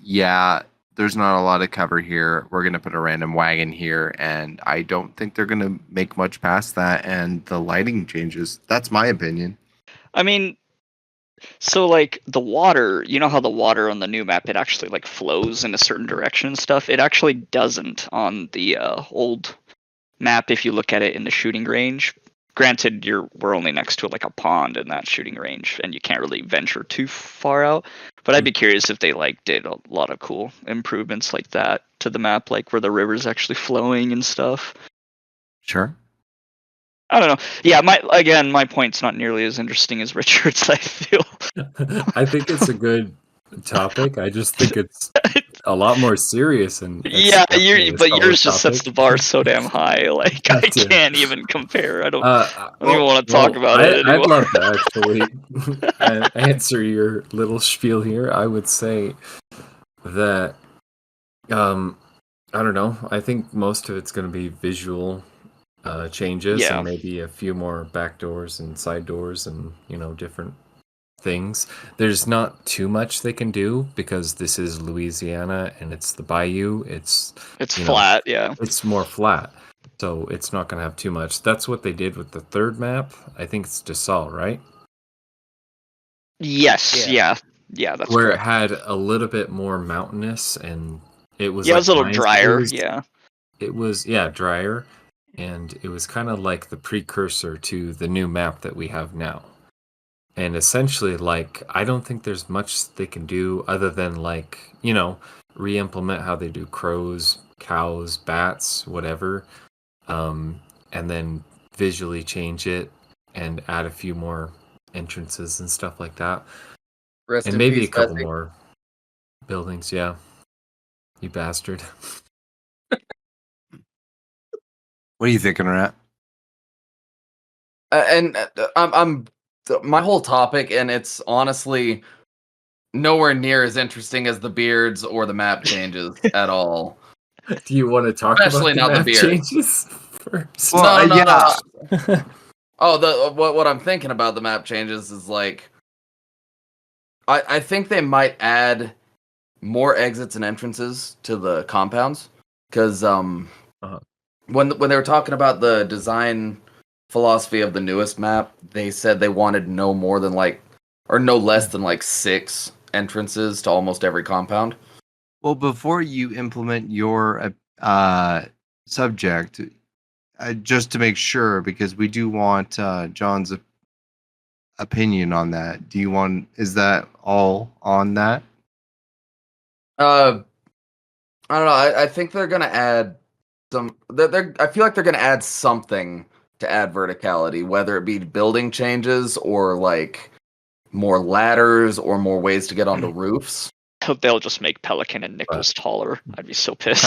there's not a lot of cover here. We're going to put a random wagon here, and I don't think they're going to make much past that, and the lighting changes. That's my opinion. I mean, so like the water, you know how the water on the new map, it actually like flows in a certain direction and stuff. It actually doesn't on the old map if you look at it in the shooting range. Granted, we're only next to like a pond in that shooting range, and you can't really venture too far out. But I'd be curious if they like did a lot of cool improvements like that to the map, like where the river's actually flowing and stuff. Sure. I don't know. Yeah, my point's not nearly as interesting as Richard's, I feel. I think it's a good topic. I just think it's a lot more serious and Yeah, definitely a but solid yours just sets topic. the bar so damn high. Like I Gotcha. can't even compare. I don't I even want to talk about it anymore. I'd love to actually answer your little spiel here. I would say that I don't know. I think most of it's going to be visual changes Yeah. and maybe a few more back doors and side doors and different things. There's not too much they can do because this is Louisiana and it's the bayou. It's flat, yeah. It's more flat. So it's not going to have too much. That's what they did with the third map. I think it's DeSalle, right? Yes, yeah, that's where correct. it had a little bit more mountainous and it was it like was a little pines. drier, It was drier, and it was kind of like the precursor to the new map that we have now. And essentially, like, I don't think there's much they can do other than, like, re-implement how they do crows, cows, bats, whatever, and then visually change it and add a few more entrances and stuff like that. Rest And in maybe peace, a couple Bessie. more buildings, yeah. You bastard. What are you thinking, Rat? I'm my whole topic, and it's honestly nowhere near as interesting as the beards or the map changes at all. Do you want to talk Especially about the not the map beards. changes first? Well, No. Oh, what I'm thinking about the map changes is like I think they might add more exits and entrances to the compounds because Uh-huh. when they were talking about the design philosophy of the newest map, they said they wanted no more than no less than 6 entrances to almost every compound. Well, before you implement your subject, just to make sure, because we do want John's opinion on that. Is that all on that? I don't know. I think they're gonna add some. I feel like they're gonna add something to add verticality, whether it be building changes or more ladders or more ways to get onto roofs. They'll just make Pelican and Nichols taller. I'd be so pissed.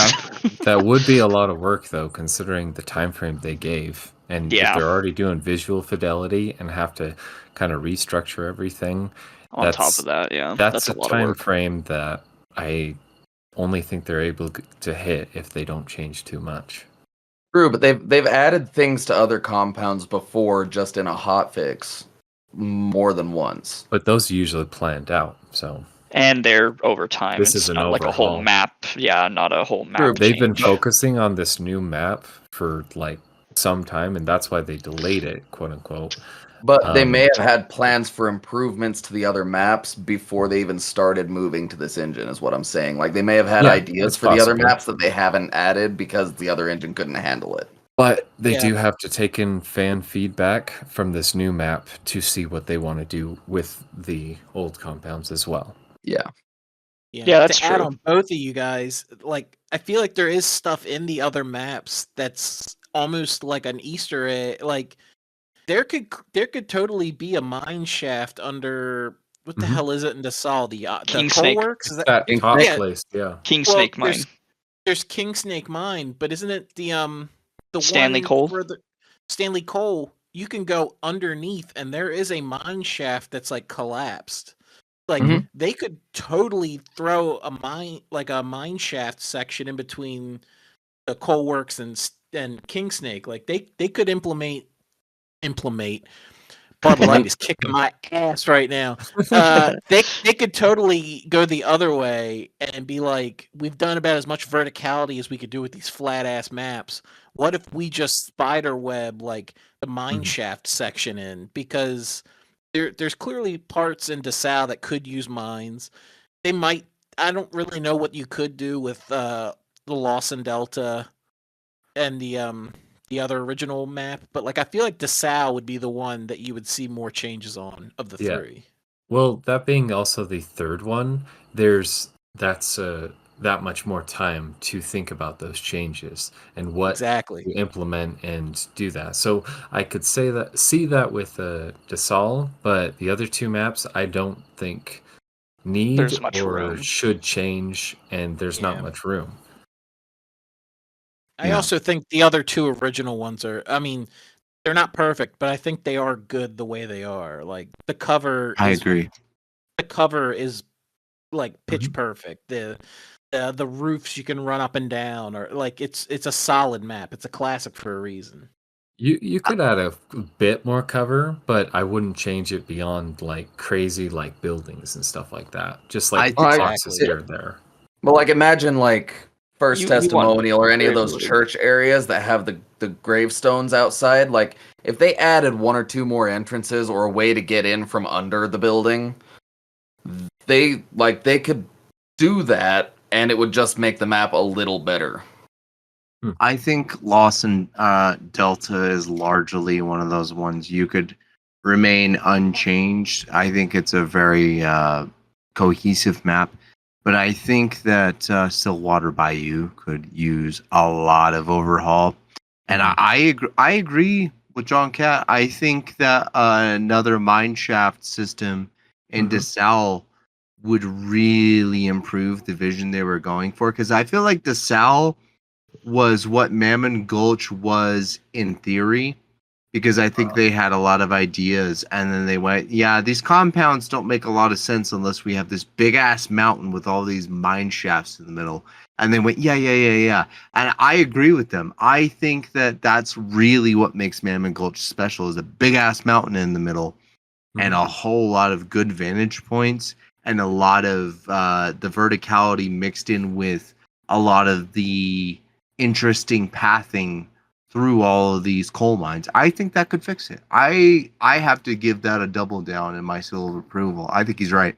That would be a lot of work, though, considering the time frame they gave. And if Yeah. they're already doing visual fidelity and have to kind of restructure everything, On top of that, yeah, that's a a lot of time work. frame that I only think they're able to hit if they don't change too much. True, but they've added things to other compounds before, just in a hotfix, more than once. But those are usually planned out, so And they're over time. This It's is an not like a whole overhaul. map. Yeah, not a whole map. True, they've been change. focusing on this new map for some time, and that's why they delayed it, quote unquote. But they may have had plans for improvements to the other maps before they even started moving to this engine, is what I'm saying. Like, they may have had Yeah, ideas it's for the other possible. maps that they haven't added because the other engine couldn't handle it. But they Yeah. do have to take in fan feedback from this new map to see what they want to do with the old compounds as well. Yeah. Yeah, that's to add true. on both of you guys, I feel like there is stuff in the other maps that's almost like an Easter egg. Like there could totally be a mine shaft under what the Mhm. hell is it in DeSalle? The King coal Snake. works? Is It's that that top Yeah. place, yeah. King well, Snake Mine. there's King Snake Mine, but isn't it the Stanley one Coal? for the Stanley Coal? You can go underneath, and there is a mine shaft that's collapsed. Like Mhm. they could totally throw a mine shaft section in between the coal works and King Snake. Like they could implement. Barbara Light is kicking my ass right now. They could totally go the other way and be like, we've done about as much verticality as we could do with these flat ass maps. What if we just spider web the mine shaft section in? Because there's clearly parts in DeSalle that could use mines. They might. I don't really know what you could do with the Lawson Delta and the other original map, but I feel like DeSalle would be the one that you would see more changes on of the Yeah. three. Well, that being also the third one, that's that much more time to think about those changes and what Exactly. to implement and do that. So I could see that with DeSalle, but the other two maps I don't think need There's much or room. should change, and there's not Yeah. much room. I Yeah. also think the other two original ones are. I mean, they're not perfect, but I think they are good the way they are. Like the cover. I is, agree. The cover is pitch Mhm. perfect. The roofs you can run up and down, or it's a solid map. It's a classic for a reason. You could add a bit more cover, but I wouldn't change it beyond crazy buildings and stuff like that. Just I boxes Exactly. here and there. But imagine First You want Testimonial or any of those variability. church areas that have the gravestones outside. If they added 1 or 2 more entrances or a way to get in from under the building, they could do that, and it would just make the map a little better. I think Lawson Delta is largely one of those ones you could remain unchanged. I think it's a very cohesive map. But I think that Stillwater Bayou could use a lot of overhaul. And I agree with John Cat. I think that another mineshaft system in DeSalle would really improve the vision they were going for. Because I feel like DeSalle was what Mammon Gulch was in theory. Because I think they had a lot of ideas, and then they went, yeah, these compounds don't make a lot of sense unless we have this big ass mountain with all these mine shafts in the middle. And they went, yeah. And I agree with them. I think that that's really what makes Mammon Gulch special is a big ass mountain in the middle, and a whole lot of good vantage points, and a lot of the verticality mixed in with a lot of the interesting pathing through all of these coal mines. I think that could fix it. I have to give that a double down in my seal of approval. I think he's right.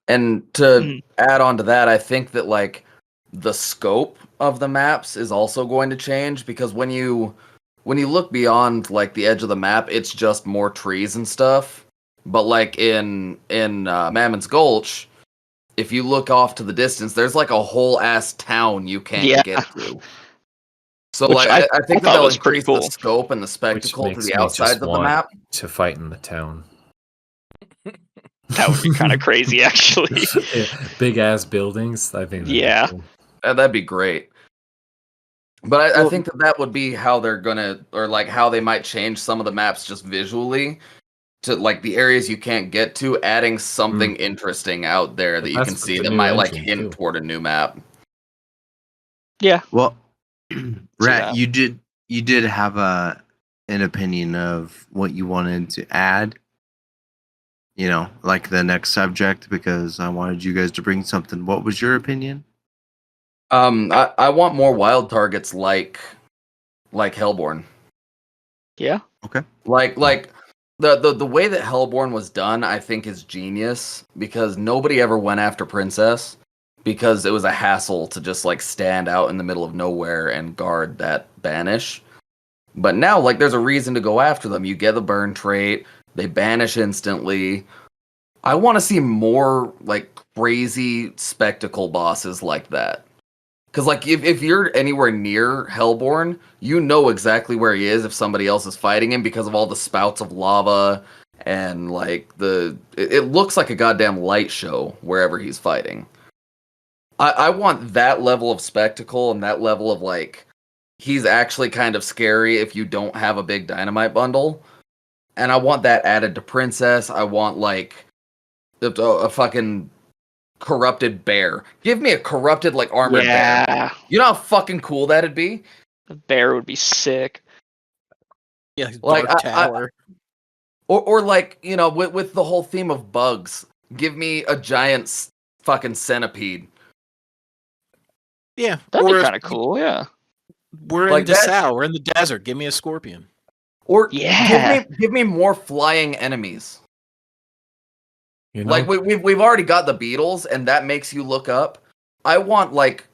And to add on to that, I think that like the scope of the maps is also going to change because when you look beyond like the edge of the map, it's just more trees and stuff. But like in Mammon's Gulch, if you look off to the distance, there's like a whole ass town you can't get to. So Which like I think that they'll increase cool. the scope and the spectacle to the outsides of the map. To fight in the town. That would be kind of crazy, actually. Big ass buildings. I think. Yeah, cool. That'd be great. But I think that would be how they're gonna, or like how they might change some of the maps just visually to like the areas you can't get to, adding something interesting out there that you can see that might like hint toward a new map. Yeah. Well, Rat, you did have an opinion of what you wanted to add. You know, like the next subject, because I wanted you guys to bring something. What was your opinion? I want more wild targets like Hellborn. Yeah. Okay. Like the way that Hellborn was done, I think is genius because nobody ever went after Princess because it was a hassle to just like stand out in the middle of nowhere and guard that banish. But now like there's a reason to go after them. You get the burn trait, they banish instantly. I want to see more like crazy spectacle bosses like that. Because, like, if you're anywhere near Hellborn, you know exactly where he is if somebody else is fighting him because of all the spouts of lava and, like, it looks like a goddamn light show wherever he's fighting. I want that level of spectacle and that level of, like, he's actually kind of scary if you don't have a big dynamite bundle. And I want that added to Princess. I want, like, a fucking corrupted bear. Give me a corrupted like armored bear. You know how fucking cool that'd be? The bear would be sick. Yeah, like Dark Tower. Or like, you know, with the whole theme of bugs, give me a giant fucking centipede. Yeah, that'd be kind of cool. Yeah, we're like in DeSalle. We're in the desert. Give me a scorpion. Or give me more flying enemies. You know? Like we've already got the beetles, and that makes you look up. I want like,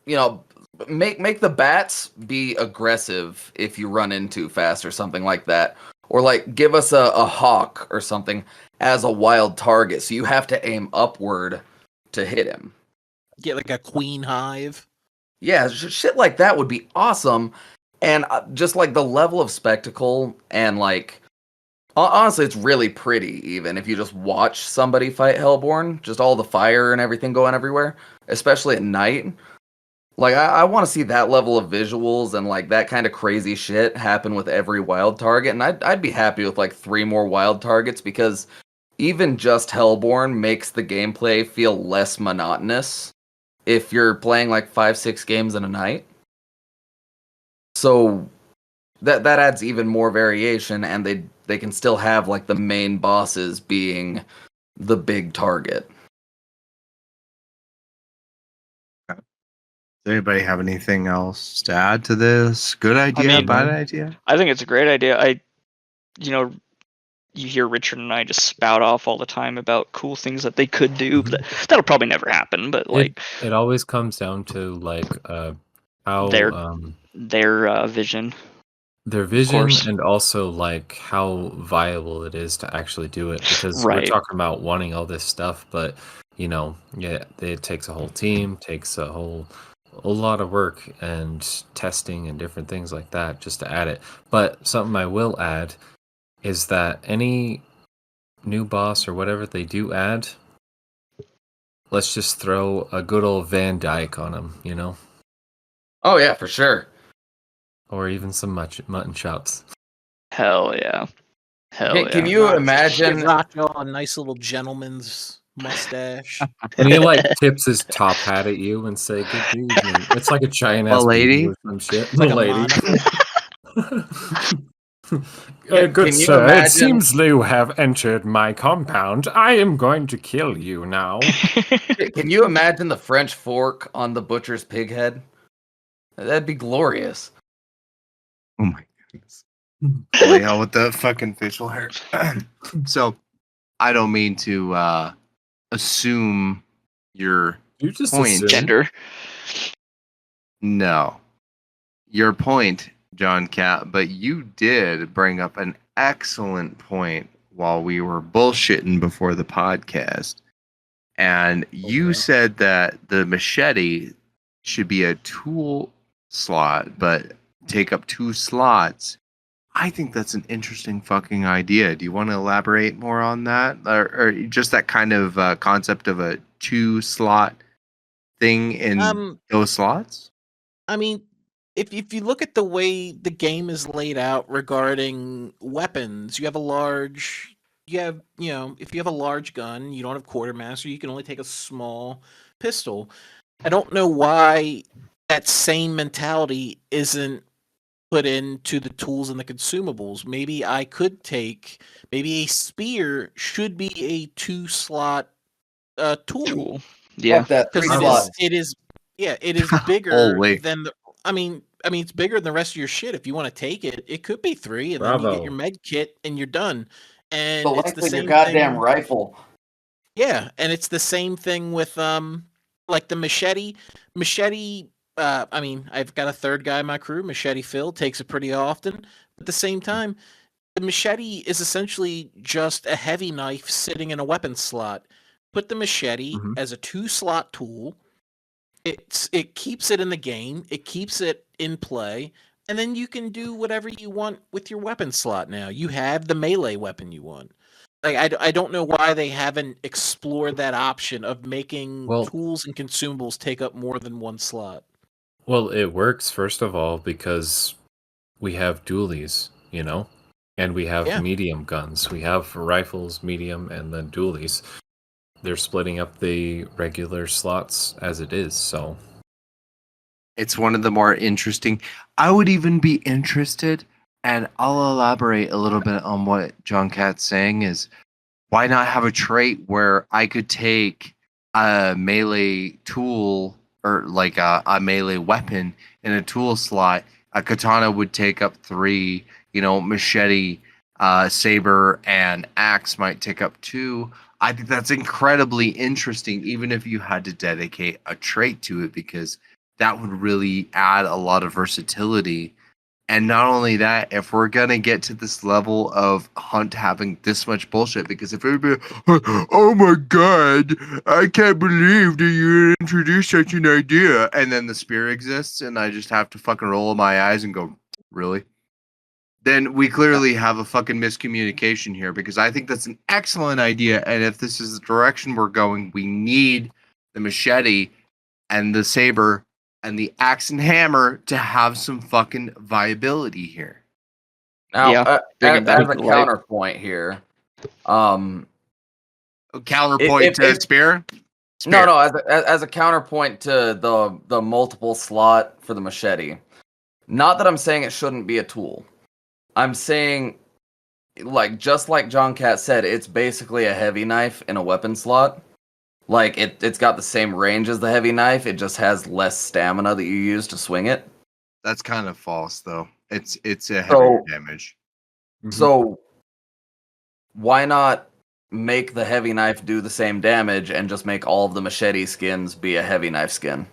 you know, make the bats be aggressive if you run in too fast or something like that, or like give us a hawk or something as a wild target, so you have to aim upward to hit him. Get like a queen hive. Yeah, shit like that would be awesome, and just like the level of spectacle and like. Honestly, it's really pretty, even if you just watch somebody fight Hellborn. Just all the fire and everything going everywhere, especially at night. Like, I want to see that level of visuals and, like, that kind of crazy shit happen with every wild target. And I'd be happy with, like, 3 more wild targets because even just Hellborn makes the gameplay feel less monotonous if you're playing, like, 5-6 games in a night. So that adds even more variation, and they can still have like the main bosses being the big target. Does anybody have anything else to add to this? Good idea, bad idea? I think it's a great idea. You hear Richard and I just spout off all the time about cool things that they could do. But that'll probably never happen. But like, it always comes down to like how their vision. their vision course. and also like how viable it is to actually do it, because we're Right. talking about wanting all this stuff, but it takes a whole team, takes a lot of work and testing and different things like that just to add it. But something I will add is that any new boss or whatever they do add, let's just throw a good old Van Dyke on them, Oh yeah, for sure. or even some mutton chops. Hell yeah. Can you imagine? Give Nacho a nice little gentleman's mustache. And he like tips his top hat at you and say good evening. It's like a giant ass lady? or some shit. Like a lady. Good Can you sir, it imagine- seems you have entered my compound. I am going to kill you now. Can you imagine the French fork on the butcher's pig head? That'd be glorious. Oh my goodness. Holy hell with the fucking facial hair. So, I don't mean to assume your You just point. assume. Gender. No. Your point, John Cat, but you did bring up an excellent point while we were bullshitting before the podcast. And you said that the machete should be a tool slot, but take up 2 slots. I think that's an interesting fucking idea. Do you want to elaborate more on that? Or just that kind of concept of a 2-slot thing in those slots? I mean, if you look at the way the game is laid out regarding weapons, if you have a large gun, you don't have quartermaster, you can only take a small pistol. I don't know why that same mentality isn't put into the tools and the consumables. Maybe a spear should be a 2-slot tool. Yeah. Fuck that 3 Because slots. it is bigger Holy. than the. I mean, it's bigger than the rest of your shit. If you want to take it, it could be 3, and then you Bravo. get your med kit and you're done. And The it's length the of your same goddamn thing. rifle. Yeah, and it's the same thing with like the machete. I mean, I've got a third guy in my crew, Machete Phil, takes it pretty often. At the same time, the machete is essentially just a heavy knife sitting in a weapon slot. Put the machete as a 2-slot tool. It keeps it in the game. It keeps it in play, and then you can do whatever you want with your weapon slot. Now you have the melee weapon you want. Like I don't know why they haven't explored that option of making tools and consumables take up more than 1 slot. Well, it works first of all because we have dualies, and we have medium guns. We have rifles, medium, and then dualies. They're splitting up the regular slots as it is, so it's one of the more interesting. I would even be interested, and I'll elaborate a little bit on what John Cat's saying is, why not have a trait where I could take a melee tool or like a melee weapon in a tool slot? A katana would take up 3, machete, saber, and axe might take up 2. I think that's incredibly interesting, even if you had to dedicate a trait to it, because that would really add a lot of versatility. And not only that, if we're going to get to this level of Hunt having this much bullshit, because if everybody, oh my God, I can't believe that you introduced such an idea. And then the spear exists and I just have to fucking roll my eyes and go, really? Then we clearly have a fucking miscommunication here, because I think that's an excellent idea. And if this is the direction we're going, we need the machete and the saber and the axe and hammer to have some fucking viability here. Now, as a light. counterpoint here, counterpoint to spear? No, as a counterpoint to the multiple slot for the machete. Not that I'm saying it shouldn't be a tool. I'm saying, just like John Cat said, it's basically a heavy knife in a weapon slot. Like, it's got the same range as the heavy knife, it just has less stamina that you use to swing it. That's kind of false, though. It's a heavier damage. So, why not make the heavy knife do the same damage and just make all of the machete skins be a heavy knife skin?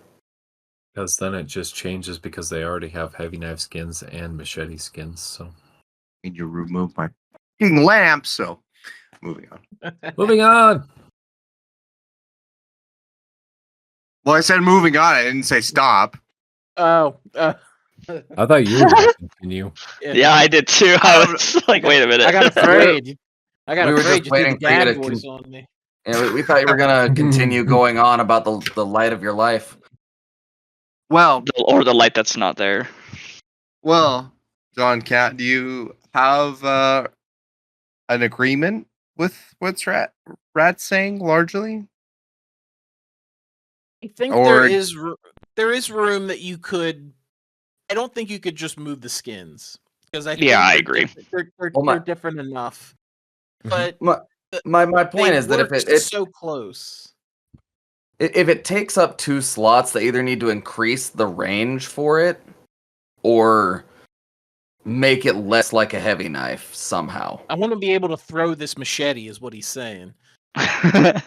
Because then it just changes because they already have heavy knife skins and machete skins. So And you remove my fucking lamp. So, moving on. moving on. Well, I said moving on. I didn't say stop. Oh, I thought you were going to continue. Yeah, I did too. I was like, wait a minute. I got afraid. I got We were afraid. just You threw the waiting for you dad to voice on me. Yeah, we thought you were gonna continue going on about the light of your life. Well, Or the light that's not there. John Cat, do you have an agreement with what's Rat's saying largely? I think Or- there is room that you could. I don't think you could just move the skins because I think Yeah, I they're agree. they're different enough. But My point they is that if work it so close. if it takes up 2 slots, they either need to increase the range for it or make it less like a heavy knife somehow. I want to be able to throw this machete, is what he's saying. I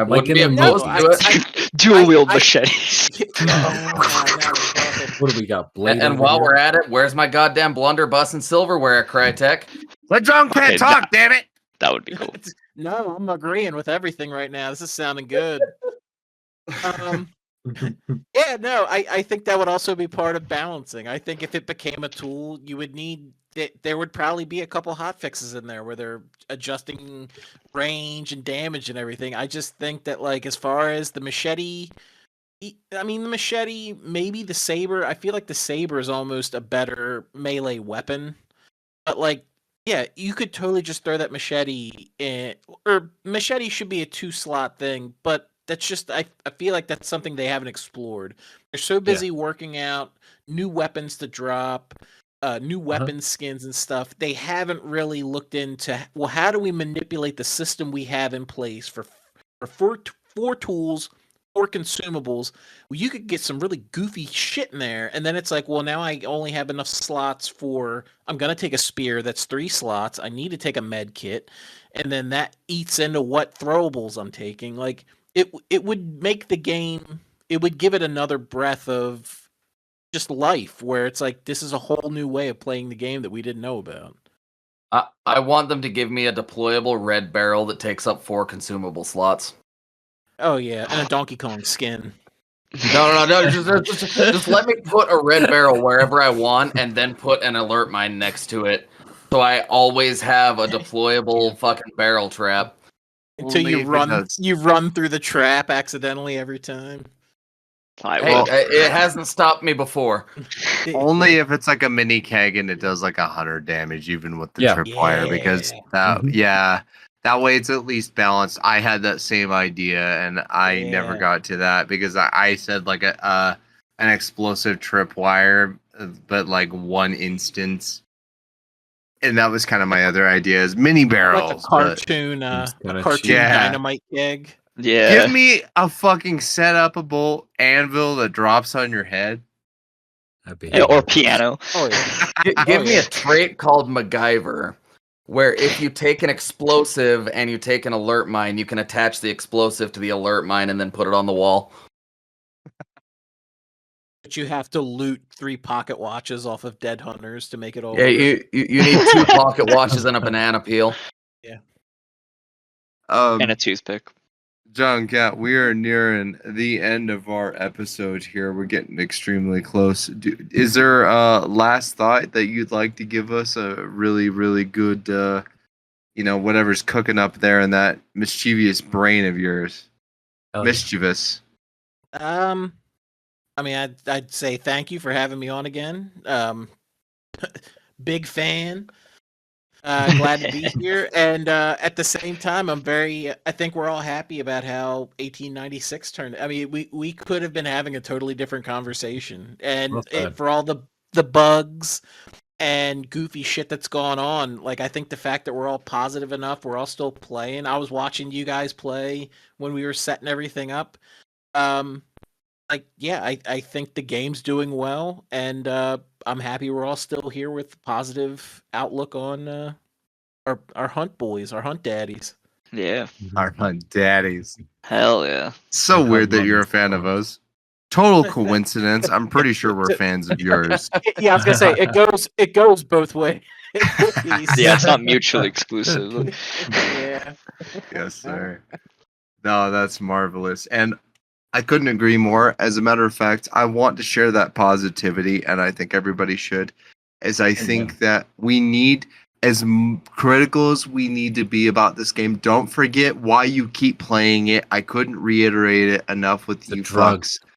Like wouldn't in be the opposed movie. to it. Dual wield machetes. Oh, now we're talking. What do we got? Blade And over while here? we're at it, where's my goddamn blunderbuss and silverware, Crytek? Let John Cat Okay, talk, damn it! That would be cool. No, I'm agreeing with everything right now. This is sounding good. Yeah, no, I think that would also be part of balancing. I think if it became a tool, you would need there would probably be a couple hot fixes in there where they're adjusting range and damage and everything. I just think that like as far as the machete, I mean the machete, maybe the saber. I feel like the saber is almost a better melee weapon, but like. Yeah, you could totally just throw that machete in, or machete should be a 2-slot thing, but that's just I feel like that's something they haven't explored. They're so busy working out new weapons to drop, new weapon skins and stuff. They haven't really looked into well, how do we manipulate the system we have in place for four tools, 4 consumables. Well, you could get some really goofy shit in there, and then it's like, well, now I only have enough slots for. I'm gonna take a spear that's 3 slots. I need to take a med kit, and then that eats into what throwables I'm taking. Like it would make the game. It would give it another breath of just life, where it's like this is a whole new way of playing the game that we didn't know about. I want them to give me a deployable red barrel that takes up 4 consumable slots. Oh yeah, and a Donkey Kong skin. No. Just let me put a red barrel wherever I want, and then put an alert mine next to it, so I always have a deployable fucking barrel trap. Until Only you if it run, does. you run through the trap accidentally every time. Hey, it hasn't stopped me before. Only if it's like a mini keg and it does like 100 damage, even with the tripwire, because that way it's at least balanced. I had that same idea and I never got to that because I said like an explosive tripwire, but like 1 instance. And that was kind of my other idea is mini barrels. Like a cartoon dynamite keg. Yeah. Give me a fucking set-upable anvil that drops on your head. Or piano. Oh yeah. Give me a trait called MacGyver, where if you take an explosive and you take an alert mine, you can attach the explosive to the alert mine and then put it on the wall. But you have to loot 3 pocket watches off of dead hunters to make it all. Yeah, you need 2 pocket watches and a banana peel. Yeah. And a toothpick. John Cat, we are nearing the end of our episode here. We're getting extremely close. Is there a last thought that you'd like to give us? A really, really good, whatever's cooking up there in that mischievous brain of yours. Mischievous. I mean, I'd say thank you for having me on again. Big fan. Glad to be here, and at the same time, I think we're all happy about how 1896 turned. I mean, we could have been having a totally different conversation, and for all the bugs and goofy shit that's gone on, like I think the fact that we're all positive enough, we're all still playing. I was watching you guys play when we were setting everything up. I think the game's doing well, and I'm happy we're all still here with positive outlook on our hunt boys, our hunt daddies. Yeah. Our hunt daddies. Hell yeah. So I weird that love you're a this fan of song. us. Total coincidence. I'm pretty sure we're fans of yours. Yeah, I was gonna say it goes both ways. Yeah, it's not mutually exclusive. Yeah. Yes, sir. No, that's marvelous. And I couldn't agree more. As a matter of fact, I want to share that positivity, and I think everybody should. As I think that we need, as critical as we need to be about this game, don't forget why you keep playing it. I couldn't reiterate it enough with The you drugs. fucks.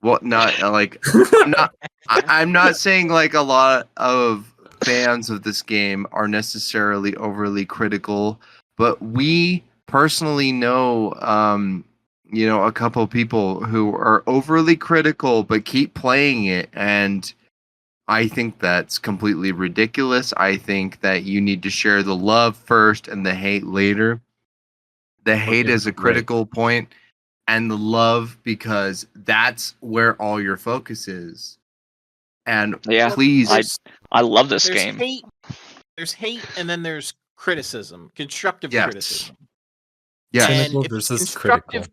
What not like? I'm not. I'm not saying like a lot of fans of this game are necessarily overly critical, but we personally know, a couple people who are overly critical but keep playing it, and I think that's completely ridiculous. I think that you need to share the love first and the hate later. The hate is a critical point, and the love because that's where all your focus is. And Yeah, please, I love this There's game. hate. There's hate, and then there's criticism, constructive Yes. criticism. yes, Cynical And if versus constructive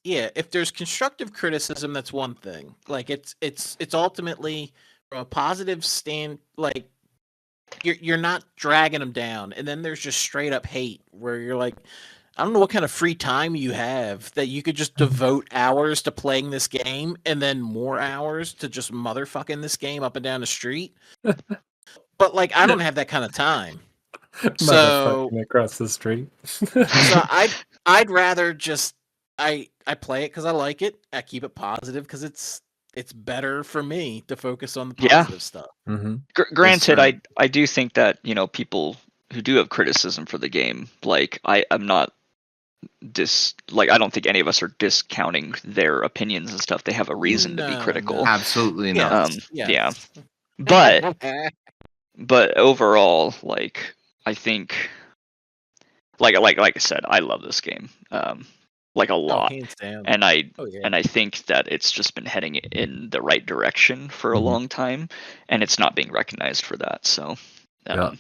if there's constructive criticism, that's one thing. Like it's ultimately from a positive stand. Like you're not dragging them down, and then there's just straight up hate where you're like, I don't know what kind of free time you have that you could just devote hours to playing this game and then more hours to just motherfucking this game up and down the street. But like, I don't have that kind of time. So Motherfucking across the street. so I'd rather just I play it because I like it. I keep it positive because it's better for me to focus on the Yeah. positive stuff. Mm-hmm. Granted, sir. I do think that people who do have criticism for the game, like I'm not I don't think any of us are discounting their opinions and stuff. They have a reason to be No, critical. no. absolutely Yeah. not. Yeah. But overall, like I think, like I said, I love this game, like a Oh, lot, hands down. and I Oh yeah. and I think that it's just been heading in the right direction for a Mhm. long time, and it's not being recognized for that. So, Yeah.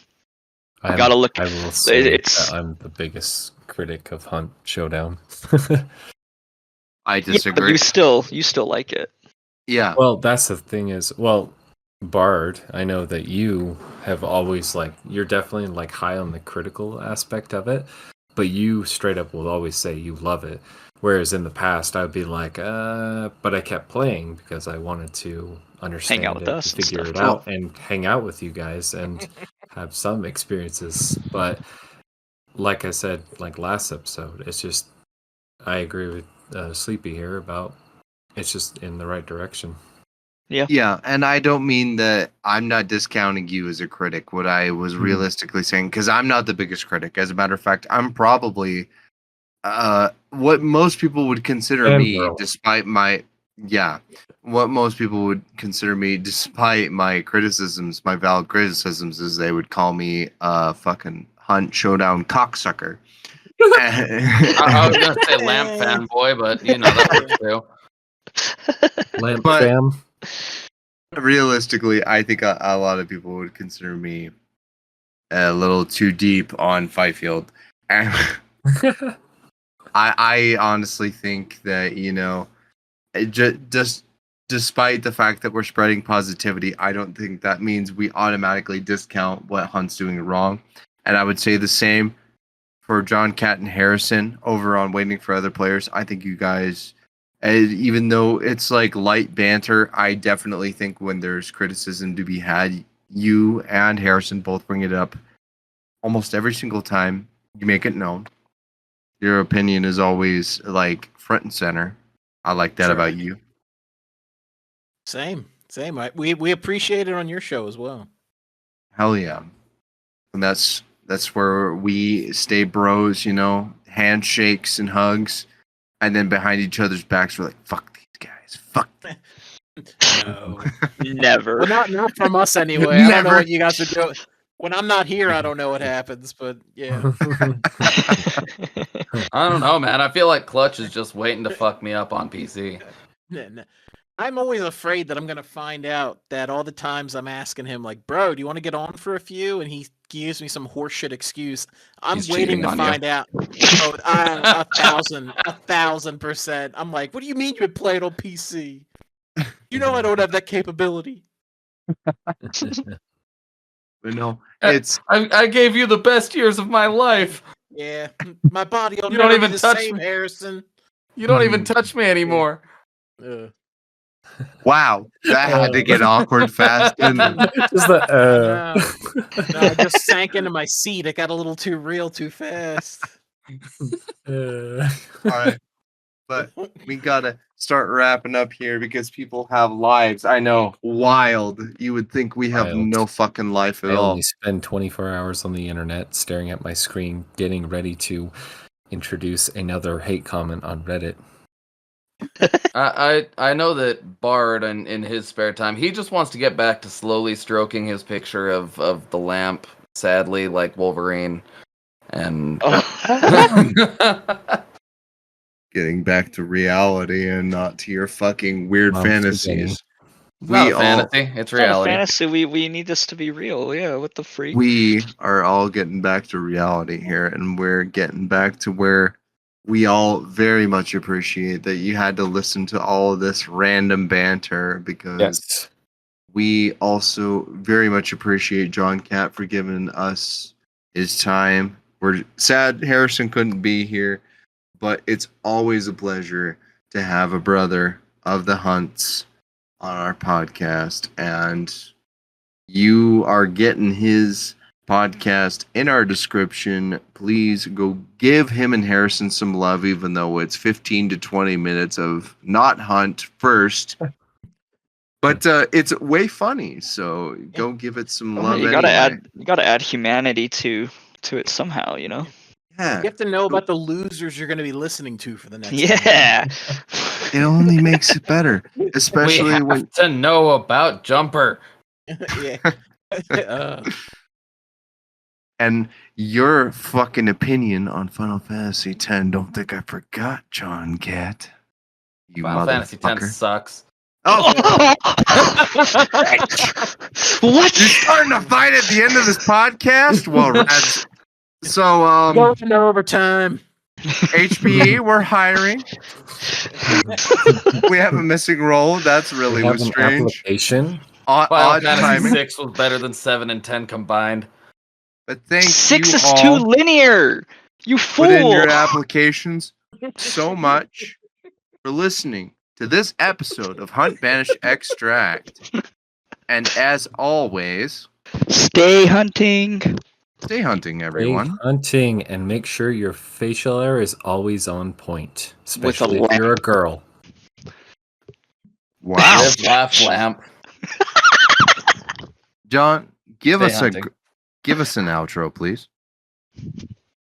gotta look. I will say It's that I'm the biggest critic of Hunt Showdown. I yeah, but disagree. you still like it. Yeah. Well, that's the thing is, Bard, I know that you have always you're definitely high on the critical aspect of it, but you straight up will always say you love it. Whereas in the past, I'd be like, but I kept playing because I wanted to understand Hang out with it, us and figure stuff. it out, and hang out with you guys and have some experiences. But like I said, last episode, it's just, I agree with Sleepy here about it's just in the right direction. Yeah, and I don't mean that I'm not discounting you as a critic. What I was realistically saying, because I'm not the biggest critic. As a matter of fact, I'm probably what most people would consider me, despite my what most people would consider me, despite my criticisms, my valid criticisms, is they would call me a fucking Hunt Showdown cocksucker. I was gonna say lamp fanboy, but that works too. Lamp But- fam. Realistically, I think a lot of people would consider me a little too deep on Fifield. And I honestly think that, just despite the fact that we're spreading positivity, I don't think that means we automatically discount what Hunt's doing wrong. And I would say the same for John, Cat, and Harrison over on Waiting for Other Players. I think you guys, even though it's light banter, I definitely think when there's criticism to be had, you and Harrison both bring it up almost every single time. You make it known. Your opinion is always front and center. I like that about you. Same. We appreciate it on your show as well. Hell yeah. And that's where we stay bros, handshakes and hugs. And then behind each other's backs, we're like, fuck these guys. Fuck them. No. Never. Well, not from us anyway. I don't know what you guys are doing. When I'm not here, I don't know what happens, but yeah. I don't know, man. I feel like Clutch is just waiting to fuck me up on PC. I'm always afraid that I'm going to find out that all the times I'm asking him, like, bro, do you want to get on for a few? And he gives me some horseshit excuse, I'm He's waiting cheating to on you. find out. Oh, 1,000%. I'm like, what do you mean you would play it on PC? You know I don't have that capability. But no, it's I gave you the best years of my life. Yeah, my body will You never don't be even the touch same, me. Harrison. You don't even touch me anymore. wow. That had to get awkward fast, didn't it? Just the, No, I just sank into my seat. It got a little too real too fast. All right. But we gotta start wrapping up here because people have lives. I know, wild. You would think we have Wild. no fucking life at I all. only spend 24 hours on the internet staring at my screen, getting ready to introduce another hate comment on Reddit. I know that Bard in his spare time, he just wants to get back to slowly stroking his picture of the lamp, sadly, like Wolverine. And Getting back to reality and not to your fucking weird Mom's fantasies. it's not We a all fantasy, it's It's not a reality. fantasy. We need this to be real. Yeah, what the freak? we are all getting back to reality here, and we're getting back to where we all very much appreciate that you had to listen to all of this random banter because Yes. we also very much appreciate John Cat for giving us his time. We're sad Harrison couldn't be here, but it's always a pleasure to have a brother of the Hunts on our podcast. And you are getting his podcast in our description. Please go give him and Harrison some love, even though it's 15 to 20 minutes of not Hunt first. But it's way funny, so go give it some love. You anyway. gotta add humanity to it somehow, you know. Yeah, You have to know about the losers you're going to be listening to for the next. Yeah. it only makes it better, We especially have when to know about Jumper. Yeah. and your fucking opinion on Final Fantasy X. Don't think I forgot, John Cat. You Final Fantasy X motherfucker. sucks. Oh, What? you're starting to fight at the end of this podcast? Well, Rad's. So, Going into overtime. HPE, we're hiring. We have a missing role. That's really We have was an strange. application. Odd Final Fantasy timing. 6 was better than 7 and 10 combined. But thank 6 you is all too linear. You fool. put in your applications so much for listening to this episode of Hunt Banish Extract. And as always, Stay hunting. stay hunting, Stay everyone. hunting and make sure your facial hair is always on point, With a especially if you're a girl. Wow. Live, laugh, lamp. John, give Stay us hunting. give us an outro, please.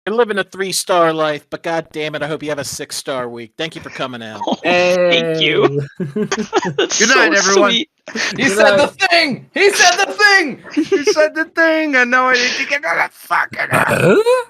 You're living a 3-star life, but god damn it, I hope you have a 6-star week. Thank you for coming out. Thank you. That's Good night, so everyone. sweet. He said the thing! He said the thing! You said the thing. I know I need to get the fucking out. Huh?